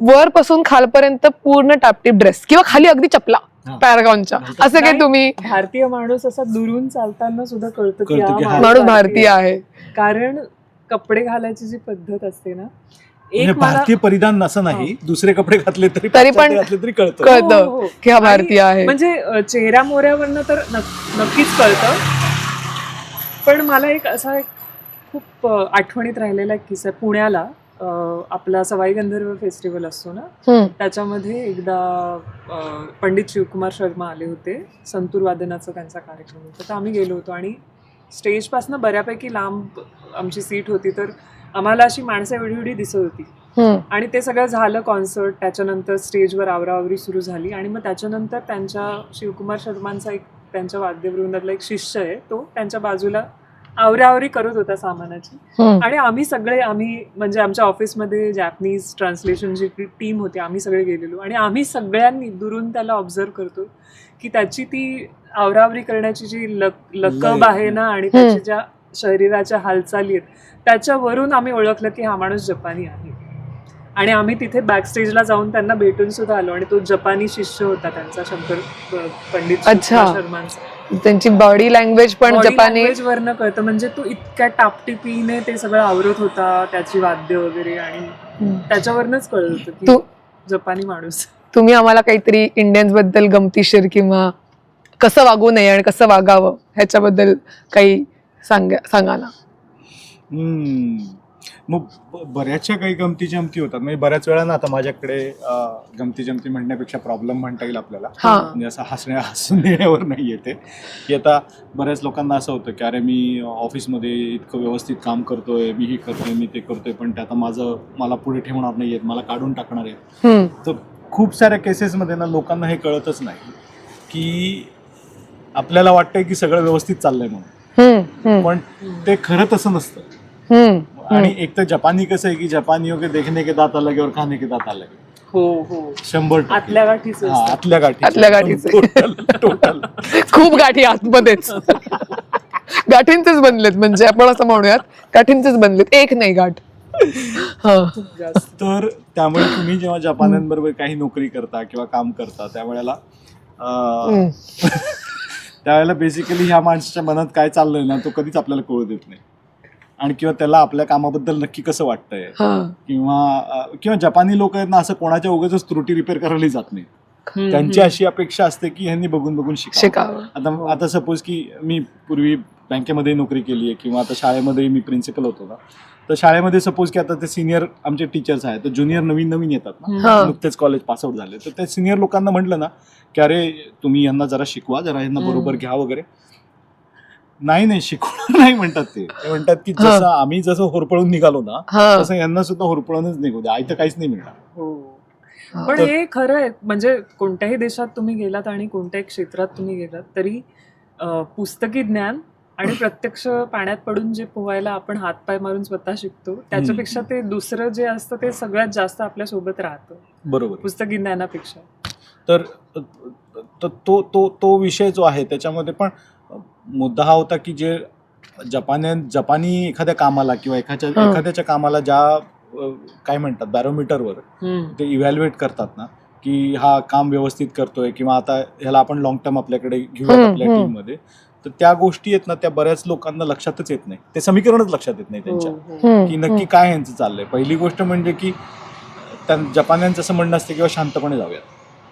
वरपासून खालपर्यंत पूर्ण टापटीप ड्रेस किंवा खाली अगदी चपला पॅरागॉनच्या, असं काही तुम्ही भारतीय माणूस असा दुरून चालताना सुद्धा कळतं की माणूस भारतीय आहे. कारण कपडे घालायची जी पद्धत असते ना, भारतीय परिधान असं नाही, दुसरे कपडे घातले तरी पण कळतं की हा भारतीय आहे. म्हणजे चेहऱ्या मोऱ्यावरनं तर नक्कीच कळतं. पण मला एक असा खूप आठवणीत राहिलेला एक किस्सा आहे. पुण्याला आपला सवाई गंधर्व फेस्टिवल असतो ना, हम्म. त्याच्यामध्ये एकदा पंडित शिवकुमार शर्मा आले होते. संतूर वादनाचा त्यांचा कार्यक्रम होता, तर आम्ही गेलो होतो आणि स्टेजपासून बऱ्यापैकी लांब आमची सीट होती, तर आम्हाला अशी माणसं एवढी दिसत होती. हम्म. आणि ते सगळं झालं कॉन्सर्ट, त्याच्यानंतर स्टेजवर आवराआवरी सुरू झाली आणि मग त्याच्यानंतर त्यांच्या शिवकुमार शर्मांचा एक त्यांच्या वाद्यवृंदातला एक शिष्य आहे, तो त्यांच्या बाजूला आवराआवरी करत होता सामानाची. हम्म. आणि आम्ही म्हणजे आमच्या ऑफिसमध्ये जॅपनीज ट्रान्सलेशनची टीम होती, आम्ही सगळे गेलेलो आणि आम्ही सगळ्यांनी दुरून त्याला ऑब्झर्व करतो की त्याची ती आवराआवरी करण्याची जी लकब आहे ना आणि त्याची ज्या शरीराच्या हालचाली आहेत, त्याच्यावरून आम्ही ओळखलं की हा माणूस जपानी आहे. आणि आम्ही तिथे बॅकस्टेजला जाऊन त्यांना भेटून सुद्धा आलो आणि तो जपानी शिष्य होता त्यांचा, शंकर पंडित अच्छा. शर्मांचा. त्यांची बॉडी लँग्वेज पण जपानी वरनं कळतं, म्हणजे तो इतक्या टापटिपीने ते सगळं आवरत होता, त्याची वाद्य वगैरे, आणि त्याच्यावरनच कळत होतं की तू जपानी माणूस. तुम्ही आम्हाला काहीतरी इंडियन्स बद्दल गमतीशीर किंवा कसं वागू नये आणि कसं वागावं ह्याच्याबद्दल काही सांगा ना. मग बऱ्याचशा काही गमती जमती होतात. म्हणजे बऱ्याच वेळा ना, आता माझ्याकडे गमती जमती म्हणण्यापेक्षा प्रॉब्लेम म्हणता येईल आपल्याला, हा. म्हणजे असं हसून येण्यावर नाही येते की आता बऱ्याच लोकांना असं होतं की अरे मी ऑफिसमध्ये इतकं व्यवस्थित काम करतोय, मी ही करतोय, मी ते करतोय, पण ते आता मला पुढे ठेवणार नाही आहेत, मला काढून टाकणार आहे. हम्म. तर खूप साऱ्या केसेसमध्ये ना लोकांना हे कळतच नाही की आपल्याला वाटतंय की सगळं व्यवस्थित चाललंय म्हणून, पण ते खरं तसं नसतं. आणि एक तर जपानी कसं आहे की जपानियों के देखने के दात अलग और खाने के दात अलग. हो हो, 100% आतल्या गाठीच आतल्या गाठीचे. टोटल खूप गाठी आतमध्येच गाठींचेच बनलेत, म्हणजे आपण असं म्हणूयात गाठींचेच बनलेत, एक नाही गाठ. तर त्यामुळे तुम्ही जेव्हा जपान्यांबरोबर काही नोकरी करता किंवा काम करता त्यावेळेला बेसिकली ह्या माणसाच्या मनात काय चाललंय ना, तो कधीच आपल्याला कळू देत नाही. आणि किंवा त्याला आपल्या कामाबद्दल नक्की कसं वाटतंय, किंवा जपानी लोक आहेत ना, असं कोणाच्या उगाच त्रुटी रिपेअर करायला जात नाही. त्यांची अशी अपेक्षा असते की ह्यांनी बघून बघून शिकावं. आता सपोज की मी पूर्वी बँकेमध्ये नोकरी केली आहे किंवा आता शाळेमध्ये मी प्रिन्सिपल होतो ना, तर शाळेमध्ये सपोज की आता ते सिनियर आमचे टीचर्स आहेत, तर ज्युनियर नवीन येतात ना, नुकतेच कॉलेज पासआउट झाले, तर त्या सिनियर लोकांना म्हटलं ना की अरे तुम्ही यांना जरा शिकवा, जरा यांना बरोबर घ्या वगैरे. नाही शिकवणार नाही म्हणतात. ते म्हणतात की जसं आम्ही होरपळून निघालो ना, तसं यांना सुद्धा होरपळूनच निघू द्या, आयतं काहीच नाही मिळणार. पण हे खरं आहे, म्हणजे कोणत्याही देशात तुम्ही गेलात आणि कोणत्याही क्षेत्रात तुम्ही गेलात तरी पुस्तकी ज्ञान आणि प्रत्यक्ष पाण्यात पडून जे पोहायला आपण हातपाय मारून स्वतः शिकतो, त्याच्यापेक्षा ते दुसरं जे असतं ते सगळ्यात जास्त आपल्या सोबत राहतं, बरोबर, पुस्तकी ज्ञानापेक्षा. तर तो विषय जो आहे त्याच्यामध्ये पण मुद्दा हा होता की जे जपानी एखाद्या कामाला किंवा एखाद्याच्या कामाला ज्या काय म्हणतात बॅरोमीटरवर ते इव्हॅल्युएट करतात ना, की हा काम व्यवस्थित करतोय किंवा आता ह्याला आपण लॉंग टर्म आपल्याकडे घेऊयात आपल्या टीममध्ये, तर त्या गोष्टी आहेत ना त्या बऱ्याच लोकांना लक्षातच येत नाही. ते समीकरणच लक्षात येत नाही त्यांच्या की नक्की काय ह्यांचं चाललंय. पहिली गोष्ट म्हणजे की जपान्यांचं असं म्हणणं असतं किंवा शांतपणे जाऊयात,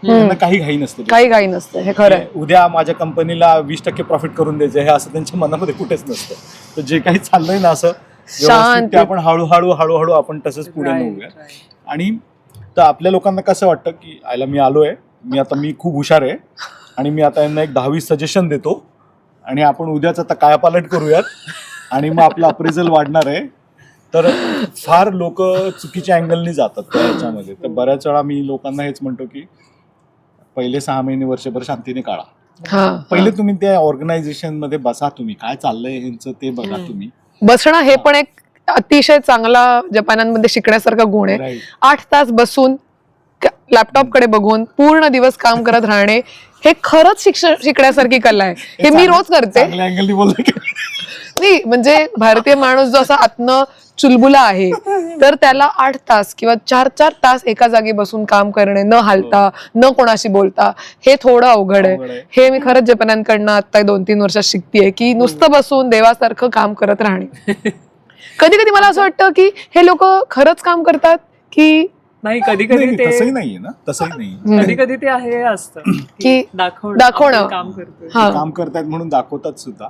त्यांना काही घाई नसते, हे खरं आहे. उद्या माझ्या कंपनीला 20% प्रॉफिट करून द्यायचं हे असं त्यांच्या मनामध्ये कुठेच नसतं. तर जे काही चाललंय ना असं व्यवस्थित ते आपण हळूहळू आपण तसंच पुढे नेऊया. आणि तर आपल्या लोकांना कसं वाटतं की आयला मी आलोय, मी खूप हुशार आहे आणि मी आता यांना एक 10-20 सजेशन देतो आणि आपण उद्याच आता कायापालट करूयात आणि मग आपलं अप्रेझल वाढणार आहे. तर फार लोक चुकीच्या अँगलनी जातात त्या ह्याच्यामध्ये. तर बऱ्याच वेळा मी लोकांना हेच म्हणतो की पहिले 6 महिने वर्षभर शांतीने काढा. पहिले तुम्ही त्या ऑर्गनायझेशन मध्ये बसा, तुम्ही काय चाललंय ह्यांचं ते बघा. तुम्ही बसणं हे पण एक अतिशय चांगला जपानांमध्ये शिकण्यासारखा गुण आहे. 8 तास बसून लॅपटॉप कडे बघून पूर्ण दिवस काम करत राहणे हे खरंच शिकण्यासारखी कला आहे. हे मी रोज करते. नाही म्हणजे भारतीय माणूस जो असा आतनं चुलबुला आहे, तर त्याला 8 तास किंवा 4 तास एका जागी बसून काम करणे, न हालता, न कोणाशी बोलता, हे थोडं अवघड आहे. हे मी खरंच जपान्यांकडनं आता 2-3 वर्षात शिकतेय की नुसतं बसून देवासारखं काम करत राहणे. कधी कधी मला असं वाटतं की हे लोक खरंच काम करतात की नाही. कधी कधी तसंही नाहीये ना, तसंही नाही. कधी ते हे असतं की दाखवणं काम करतात म्हणून दाखवतात सुद्धा.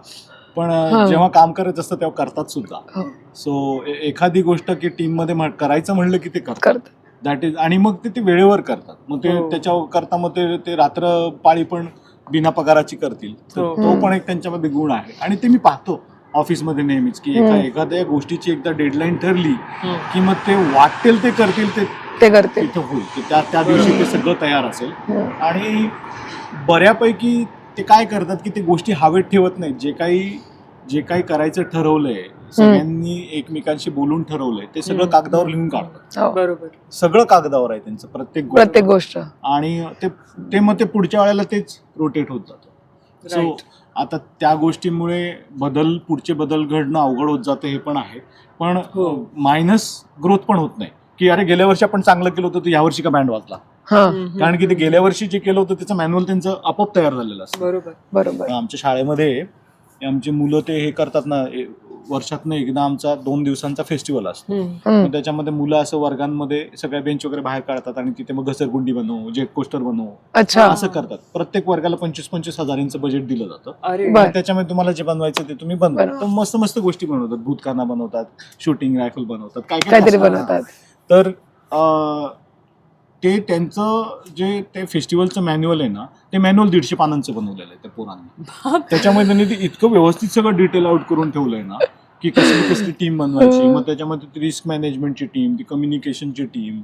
पण हा. जेव्हा काम करायचं असतं तेव्हा करतात सुद्धा. हो. सो एखादी गोष्ट की टीम मध्ये करायचं म्हणलं की ते करतात. करतात. दॅट इज, आणि मग ते वेळेवर करतात. मग ते हो. त्याच्यावर करता मग ते रात्र पाळी पण बिना पगाराची करतील. तर हो. तो पण एक त्यांच्यामध्ये गुण आहे. आणि ते मी पाहतो ऑफिसमध्ये नेहमीच की एखाद्या गोष्टीची एकदा डेडलाईन ठरली की मग ते वाटेल ते करतील, ते करते. तिथं होईल की त्या दिवशी ते सगळं तयार असेल. आणि बऱ्यापैकी ते काय करतात की ते गोष्टी हवेत ठेवत नाहीत. जे काही करायचं ठरवलंय, सगळ्यांनी एकमेकांशी बोलून ठरवलंय, ते सगळं कागदावर लिहून काढतात. हो. बरोबर. सगळं कागदावर आहे त्यांचं प्रत्येक गोष्ट. आणि ते मग ते पुढच्या वेळेला तेच रोटेट होत जातं. So Right. आता त्या गोष्टीमुळे पुढचे बदल घडणं अवघड होत जातं, हे पण आहे. पण हो. मायनस ग्रोथ पण होत नाही की अरे गेल्या वर्षी आपण चांगलं केलं होतं तर यावर्षी का बँड वाजला. हा. कारण की ते गेल्या वर्षी जे केलं होतं त्याचं मॅन्युअल त्यांचं आपोआप तयार झालेलं असतं. बरोबर. बरोबर. आमच्या शाळेमध्ये आमची मुलं ते हे करतात ना, वर्षातनं एकदा आमचा 2 दिवसांचा फेस्टिवल असतो. मग त्याच्यामध्ये मुलं असं वर्गांमध्ये सगळ्या बेंच वगैरे बाहेर काढतात आणि तिथे मग घसरगुंडी बनव, जेट कोस्टर बनव, अच्छा. असं करतात. प्रत्येक वर्गाला 25-25 हजारांचं बजेट दिलं जातं. अरे बर. आणि त्याच्यामध्ये तुम्हाला जे बनवायचं ते तुम्ही बनवा. बनवा. तर मस्त मस्त गोष्टी बनवतात. भूतकाना बनवतात, शूटिंग रायफल बनवतात, काहीतरी बनवतात. तर ते त्यांचं जे ते फेस्टिवलचं मॅन्युअल आहे ना, ते मॅन्युअल 150 पानांचं बनवलेलं आहे त्या पोरांनी. त्याच्यामध्ये त्यांनी ते इतकं व्यवस्थित सगळं डिटेल आउट करून ठेवलंय ना की कसली टीम बनवायची, मग त्याच्यामध्ये रिस्क मॅनेजमेंटची टीम, ती कम्युनिकेशनची टीम,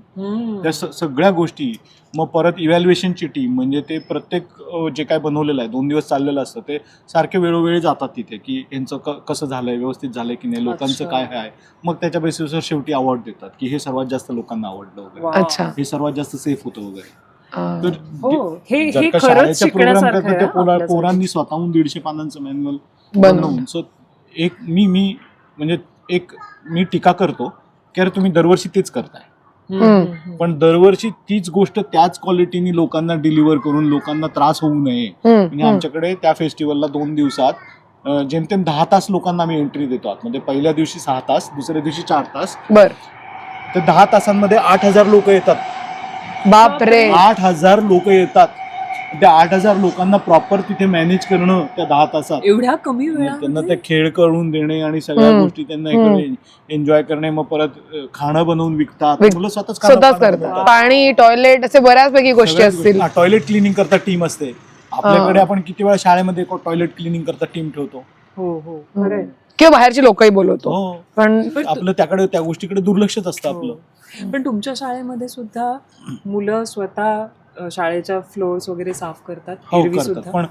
त्या सगळ्या गोष्टी, मग परत इव्हॅल्युएशनची टीम. म्हणजे ते प्रत्येक जे काय बनवलेलं आहे 2 दिवस चाललेलं असतं ते सारखे वेळोवेळी जातात तिथे की यांचं कसं झालंय, व्यवस्थित झालंय की नाही, लोकांचं काय आहे. मग त्याच्या बेसिसवर शेवटी अवॉर्ड देतात की हे सर्वात जास्त लोकांना आवडलं वगैरे, अच्छा. हे सर्वात जास्त सेफ होतं वगैरे. हा. हो, हे जर का खरंच शाळेचा प्रोग्राम शिकण्यासारखं करतात आहे त्या आपल्यासाठी. पोरांनी स्वतःहून 150 पानांचं मॅन्युअल बनवून. बनवून. सो एक मी टीका करतो की अरे तुम्ही दरवर्षी तेच करताय, पण दरवर्षी तीच गोष्ट त्याच क्वालिटीनी लोकांना डिलिव्हर करून लोकांना त्रास होऊ नये. म्हणजे आमच्याकडे त्या फेस्टिवलला 2 दिवसात जेमतेम 10 तास लोकांना आम्ही एंट्री देतो. म्हणजे पहिल्या दिवशी 6 तास, दुसऱ्या दिवशी 4 तास. बर. तर 10 तासांमध्ये 8,000 लोक येतात. बापरे. 8,000 लोक येतात. त्या 8,000 लोकांना प्रॉपर तिथे मॅनेज करणं त्या 10 तासात, एवढ्या कमी त्यांना वेळात ते खेळ करून देणे आणि सगळ्या गोष्टी त्यांना एन्जॉय करणे. मग परत खाणं बनवून विकतात, मुलं स्वतःच करतात. पाणी, टॉयलेट असे बऱ्याचपैकी गोष्टी असतील. टॉयलेट क्लिनिंग करता टीम असते आपल्याकडे. आपण किती वेळा शाळेमध्ये टॉयलेट क्लिनिंग करता टीम ठेवतो. हो हो खरंय. किंवा बाहेरची लोकही बोलवतो. हो, पण आपलं त्याकडे त्या गोष्टीकडे दुर्लक्षच असतं आपलं. पण तुमच्या शाळेमध्ये सुद्धा मुलं स्वतः शाळेच्या फ्लोअर्स वगैरे साफ करतात? हो एरवी करतात. सुद्धा? पण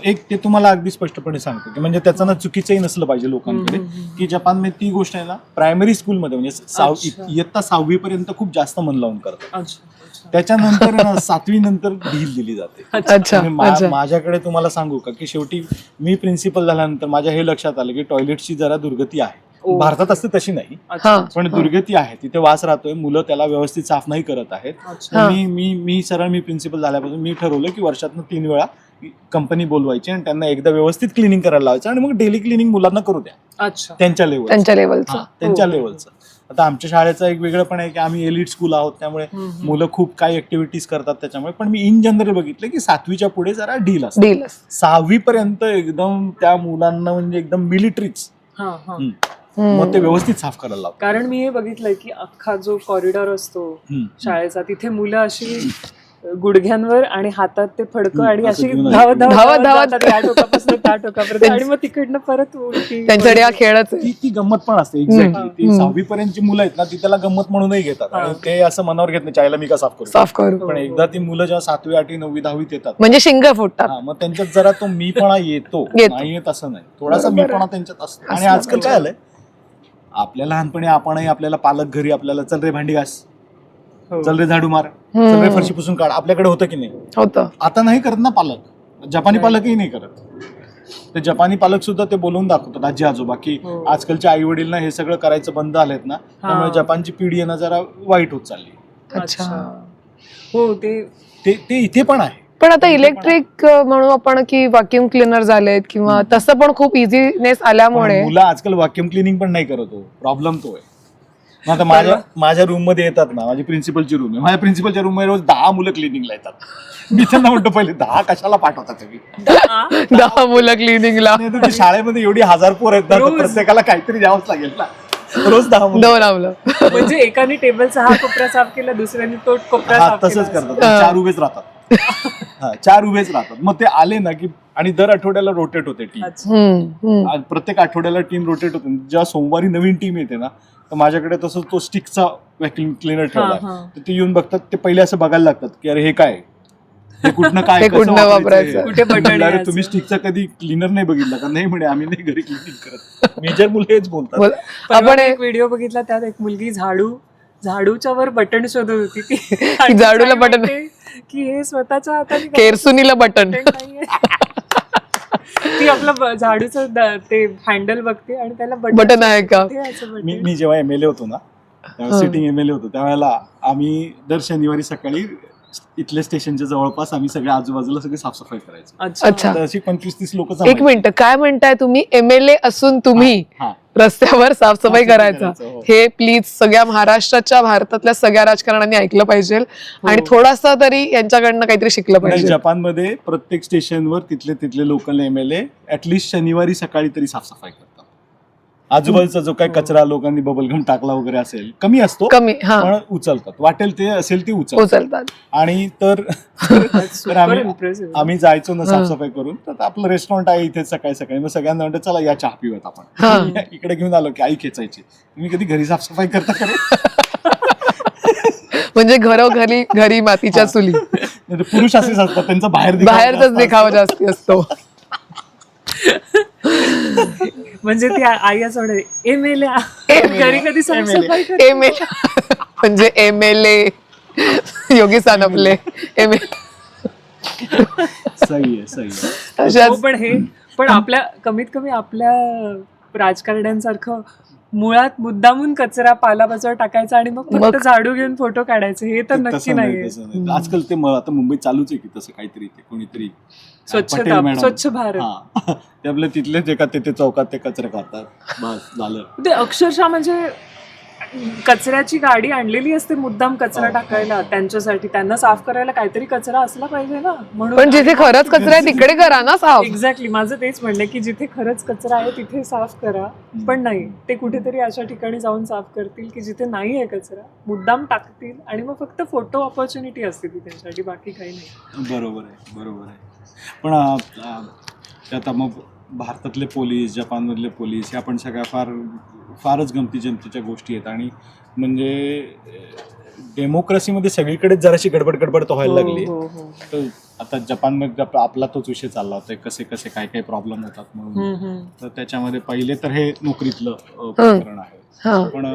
एक ते तुम्हाला अगदी स्पष्टपणे सांगतो की म्हणजे त्याचं ना चुकीचंही नसलं पाहिजे लोकांकडे की जपानमध्ये ती गोष्ट आहे ना, प्रायमरी स्कूलमध्ये म्हणजे अच्छा. इयत्ता 6वी पर्यंत खूप जास्त मन लावून करतात. अच्छा, अच्छा. त्याच्यानंतर 7वी नंतर ढील दिली जाते. अच्छा. आणि अच्छा. माझ्याकडे तुम्हाला सांगू का की शेवटी मी प्रिन्सिपल झाल्यानंतर माझ्या हे लक्षात आलं की टॉयलेटची जरा दुर्गती आहे. ओ. भारतात असते तशी नाही, अच्छा, पण दुर्गती आहे. तिथे वास राहतोय, मुलं त्याला व्यवस्थित साफ नाही करत आहेत. अच्छा. मी प्रिन्सिपल झाल्यापासून मी ठरवलं की वर्षातनं 3 वेळा कंपनी बोलवायची आणि त्यांना एकदा व्यवस्थित क्लिनिंग करायला लावायचं आणि मग डेली क्लिनिंग मुलांना करू द्या अच्छा. त्यांच्या लेवल त्यांच्या लेवलचं. त्यांच्या हो. लेवलचं. आता आमच्या शाळेचं एक वेगळं पण आहे की आम्ही एलिट स्कूल आहोत, त्यामुळे मुलं खूप काही ऍक्टिव्हिटीज करतात त्याच्यामुळे. पण मी इन जनरल बघितलं की 7वीच्या पुढे जरा ढील असते. डील. 6वी पर्यंत एकदम त्या मुलांना म्हणजे एकदम मिलिटरीच, हा हा. मग ते व्यवस्थित साफ करायला लावतात. कारण मी हे बघितलंय की अख्खा जो कॉरिडॉर असतो शाळेचा, तिथे मुलं अशी गुडघ्यांवर आणि हातात ते फडकं आणि असं अशी घेऊन धावत धावत धावत जातात या टोकापासून त्या टोकापर्यंत आणि मग तिकडनं परत उलटी. त्यांच्याकडे हा खेळच आहे. ती गंमत पण असते. एक्झॅक्टली. ती 6वी पर्यंतची मुलं आहेत ना, ती त्याला गंमत म्हणूनही घेतात आणि ते असं मनावर घेत नाही चायला मी का साफ करू. साफ करू. पण एकदा ती मुलं जेव्हा 7वी, 8वी, 9वी, 10वीत येतात म्हणजे शिंग फुटतात. मग त्यांच्यात जरा तो मीपणा येतो. नाही येत असं नाही, थोडासा मीपणा त्यांच्यात असतो. आणि आजकाल काय आलंय, आपल्या लहानपणी आपणही आपल्याला पालक घरी आपल्याला चल रे भांडी घास, चल रे झाडू मार, चल रे फरशी पुसून काढ, आपल्याकडे होतं की नाही. होतं. आता नाही करत ना पालक. जपानी पालकही नाही करत. ते जपानी पालक सुद्धा ते बोलवून दाखवतात आजी आजोबा की आजकालच्या आई वडील ना हे सगळं करायचं बंद झालेत ना, त्यामुळे जपानची पिढी आहे ना जरा वाईट होत चालली. अच्छा. हो, ते इथे पण आहे. पण आता इलेक्ट्रिक म्हणू आपण की व्हॅक्युम क्लिनर झालेत किंवा तसं पण खूप इझीनेस आल्यामुळे मुलं आजकाल व्हॅक्युम क्लिनिंग पण नाही करत. हो, प्रॉब्लेम तो आहे. आता माझ्या रूम मध्ये येतात ना, माझी प्रिन्सिपलची रूम आहे, माझ्या प्रिन्सिपलच्या रूम मध्ये रोज 10 मुलं क्लिनिंगला येतात. मी त्यांना म्हणतो पहिले 10 कशाला पाठवता तुम्ही? 10 मुलं क्लिनिंगला. नाही तर ते शाळेमध्ये एवढी 1000 पोर आहेत ना, तर प्रत्येकाला काहीतरी द्यावंच लागेल ना. रोज 10 मुलं. 2 आवलं. म्हणजे एकाने टेबलचा हा कोपरा साफ केला, दुसऱ्याने तो कोपरा हा, साफ केला. तसंच करतात. 4 उभेच राहतात. हा, 4 उभेच राहतात. मग ते आले ना की, आणि दर आठवड्याला रोटेट होते टीम. प्रत्येक आठवड्याला टीम रोटेट होते. जेव्हा सोमवारी नवीन टीम येते ना, तर माझ्याकडे तसं तो स्टिकचा व्हॅक्युम क्लीनर ठेवला आहे. तर ते येऊन बघतात, ते पहिले असं बघायला लागतात की अरे हे काय, हे कुठनं काय, हे कसं कुठनं वापरायचं वापरायचं? हे? कुठे बटन म्हणलं, आहे अरे तुम्ही स्टिकचा कधी क्लीनर नाही बघितला का? नाही म्हणे, आम्ही नाही घरी क्लिनिंग करत. मेजर मुलं हेच बोलतात. परवा आपण एक व्हिडिओ बघितला, त्यात एक मुलगी झाडूच्या वर बटन शोधत होती ती. की झाडूला काय बटन- माहिती की हे स्वतःच्या हाताने केरसुनीला बटन. नाहीये. ती आपलं झाडूचं ते हँडल बघते आणि त्याला बटन आहे का? कुठे आहे असं बटन? मी जेव्हा MLA होतो ना, सिटिंग MLA होतो, त्यावेळेला आम्ही दर शनिवारी सकाळी इथल्या स्टेशनच्या जवळपास आम्ही सगळे आजूबाजूला सगळे साफसफाई करायचो. अच्छा. तर अशी 25-30 लोक. एक मिनिट, काय म्हणताय तुम्ही? MLA असून तुम्ही रस्त्यावर साफसफाई करायचा? हो. हे प्लीज सगळ्या महाराष्ट्राच्या, भारतातल्या सगळ्या राजकारण्यांनी ऐकलं पाहिजे आणि थोडासा तरी यांच्याकडनं काहीतरी शिकलं पाहिजे. जपानमध्ये प्रत्येक स्टेशनवर तिथले लोकल MLA ऍटलिस्ट शनिवारी सकाळी तरी साफसफाई करतात. आजूबाजूचा जो काही कचरा लोकांनी बबलगम टाकला वगैरे असेल, कमी असतो कमी, हा, पण उचलतात. वाटेल ते असेल ते उचलतात. आणि तर Super impressive. आम्ही जायचो ना साफसफाई करून, तर आपलं रेस्टॉरंट आहे इथे सकाळी सकाळी, मग सगळ्यांना म्हणतो चला या चहा पिऊयात आपण. इकडे घेऊन आलो की आई खेचायची, तुम्ही कधी घरी साफसफाई करता का रे? म्हणजे घरी मातीच्या चुली. नाही तर पुरुष असेच असतात, त्यांचा बाहेरचाच देखावा जास्ती असतो. म्हणजे ती आई असं म्हणते MLA घरी कधी साफसफाई कर. MLA म्हणजे MLA योगी सानपले. MLA सही आहे. हो, पण आपल्या कमीत कमी आपल्या राजकारण्यांसारखं मुळात मुद्दामून कचरा पालापाचोळा टाकायचा आणि मग फक्त झाडू घेऊन फोटो काढायचे, हे तर नक्की नाहीये. आजकाल ते आता मुंबईत चालूच आहे की तसं काहीतरी, ते कोणीतरी स्वच्छ भारत, ते आपल्या तिथलेच एका तिथे चौकात ते कचरा काढतात, बस झालं. ते अक्षरशः म्हणजे कचऱ्याची गाडी आणलेली असते मुद्दाम कचरा टाकायला त्यांच्यासाठी. त्यांना साफ करायला काहीतरी कचरा असला पाहिजे ना, म्हणून. पण जिथे खरंच कचरा आहे तिकडे करा ना साफ. एक्झॅक्टली, माझं तेच म्हणणं की जिथे खरंच कचरा आहे तिथे साफ करा. पण नाही, ते कुठेतरी अशा ठिकाणी जाऊन साफ करतील की जिथे नाही आहे कचरा, मुद्दाम टाकतील आणि मग फक्त फोटो ऑपॉर्च्युनिटी असते ती त्यांच्यासाठी, बाकी काही नाही. बरोबर आहे. पण आता मग भारतातले पोलीस, जपानमधले पोलीस, ह्या पण सगळ्या फारच गमती जमतीच्या गोष्टी आहेत. आणि म्हणजे डेमोक्रेसीमध्ये सगळीकडेच जराशी गडबड तर व्हायला लागली. तर आता जपानमध्ये आपला तोच विषय चालला होता, कसे काय प्रॉब्लेम होतात म्हणून. तर त्याच्यामध्ये पहिले तर हे नोकरीतलं प्रकरण आहे. पण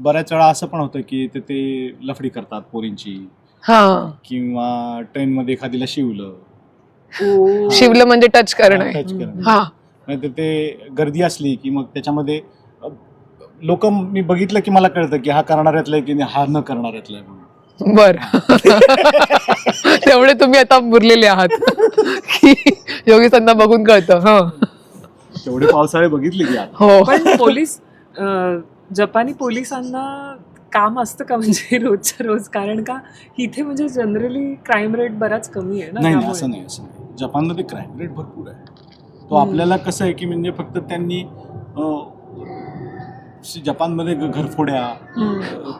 बऱ्याच वेळा असं पण होतं की ते लफडी करतात पोरींची, किंवा ट्रेनमध्ये एखादीला शिवलं म्हणजे टच करणं. म्हणजे ते गर्दी असली की मग त्याच्यामध्ये लोक, मी बघितलं की मला कळतं की हा करणाऱ्यातला आहे की हा न करणाऱ्यातला आहे म्हणून. बर. तेवढे तुम्ही आता मुरलेले आहात की योगेशांना बघून कळतं. तेवढे पावसाळे बघितले की हो. पण पोलीस, जपानी पोलिसांना काम असतं का म्हणजे रोजच्या रोज? कारण का इथे म्हणजे जनरली क्राईम रेट बराच कमी आहे ना. नाही, असं नाही. जपानमध्ये क्राईम रेट भरपूर आहे. तो आपल्याला कसं आहे की म्हणजे फक्त त्यांनी जपानमध्ये घरफोड्या,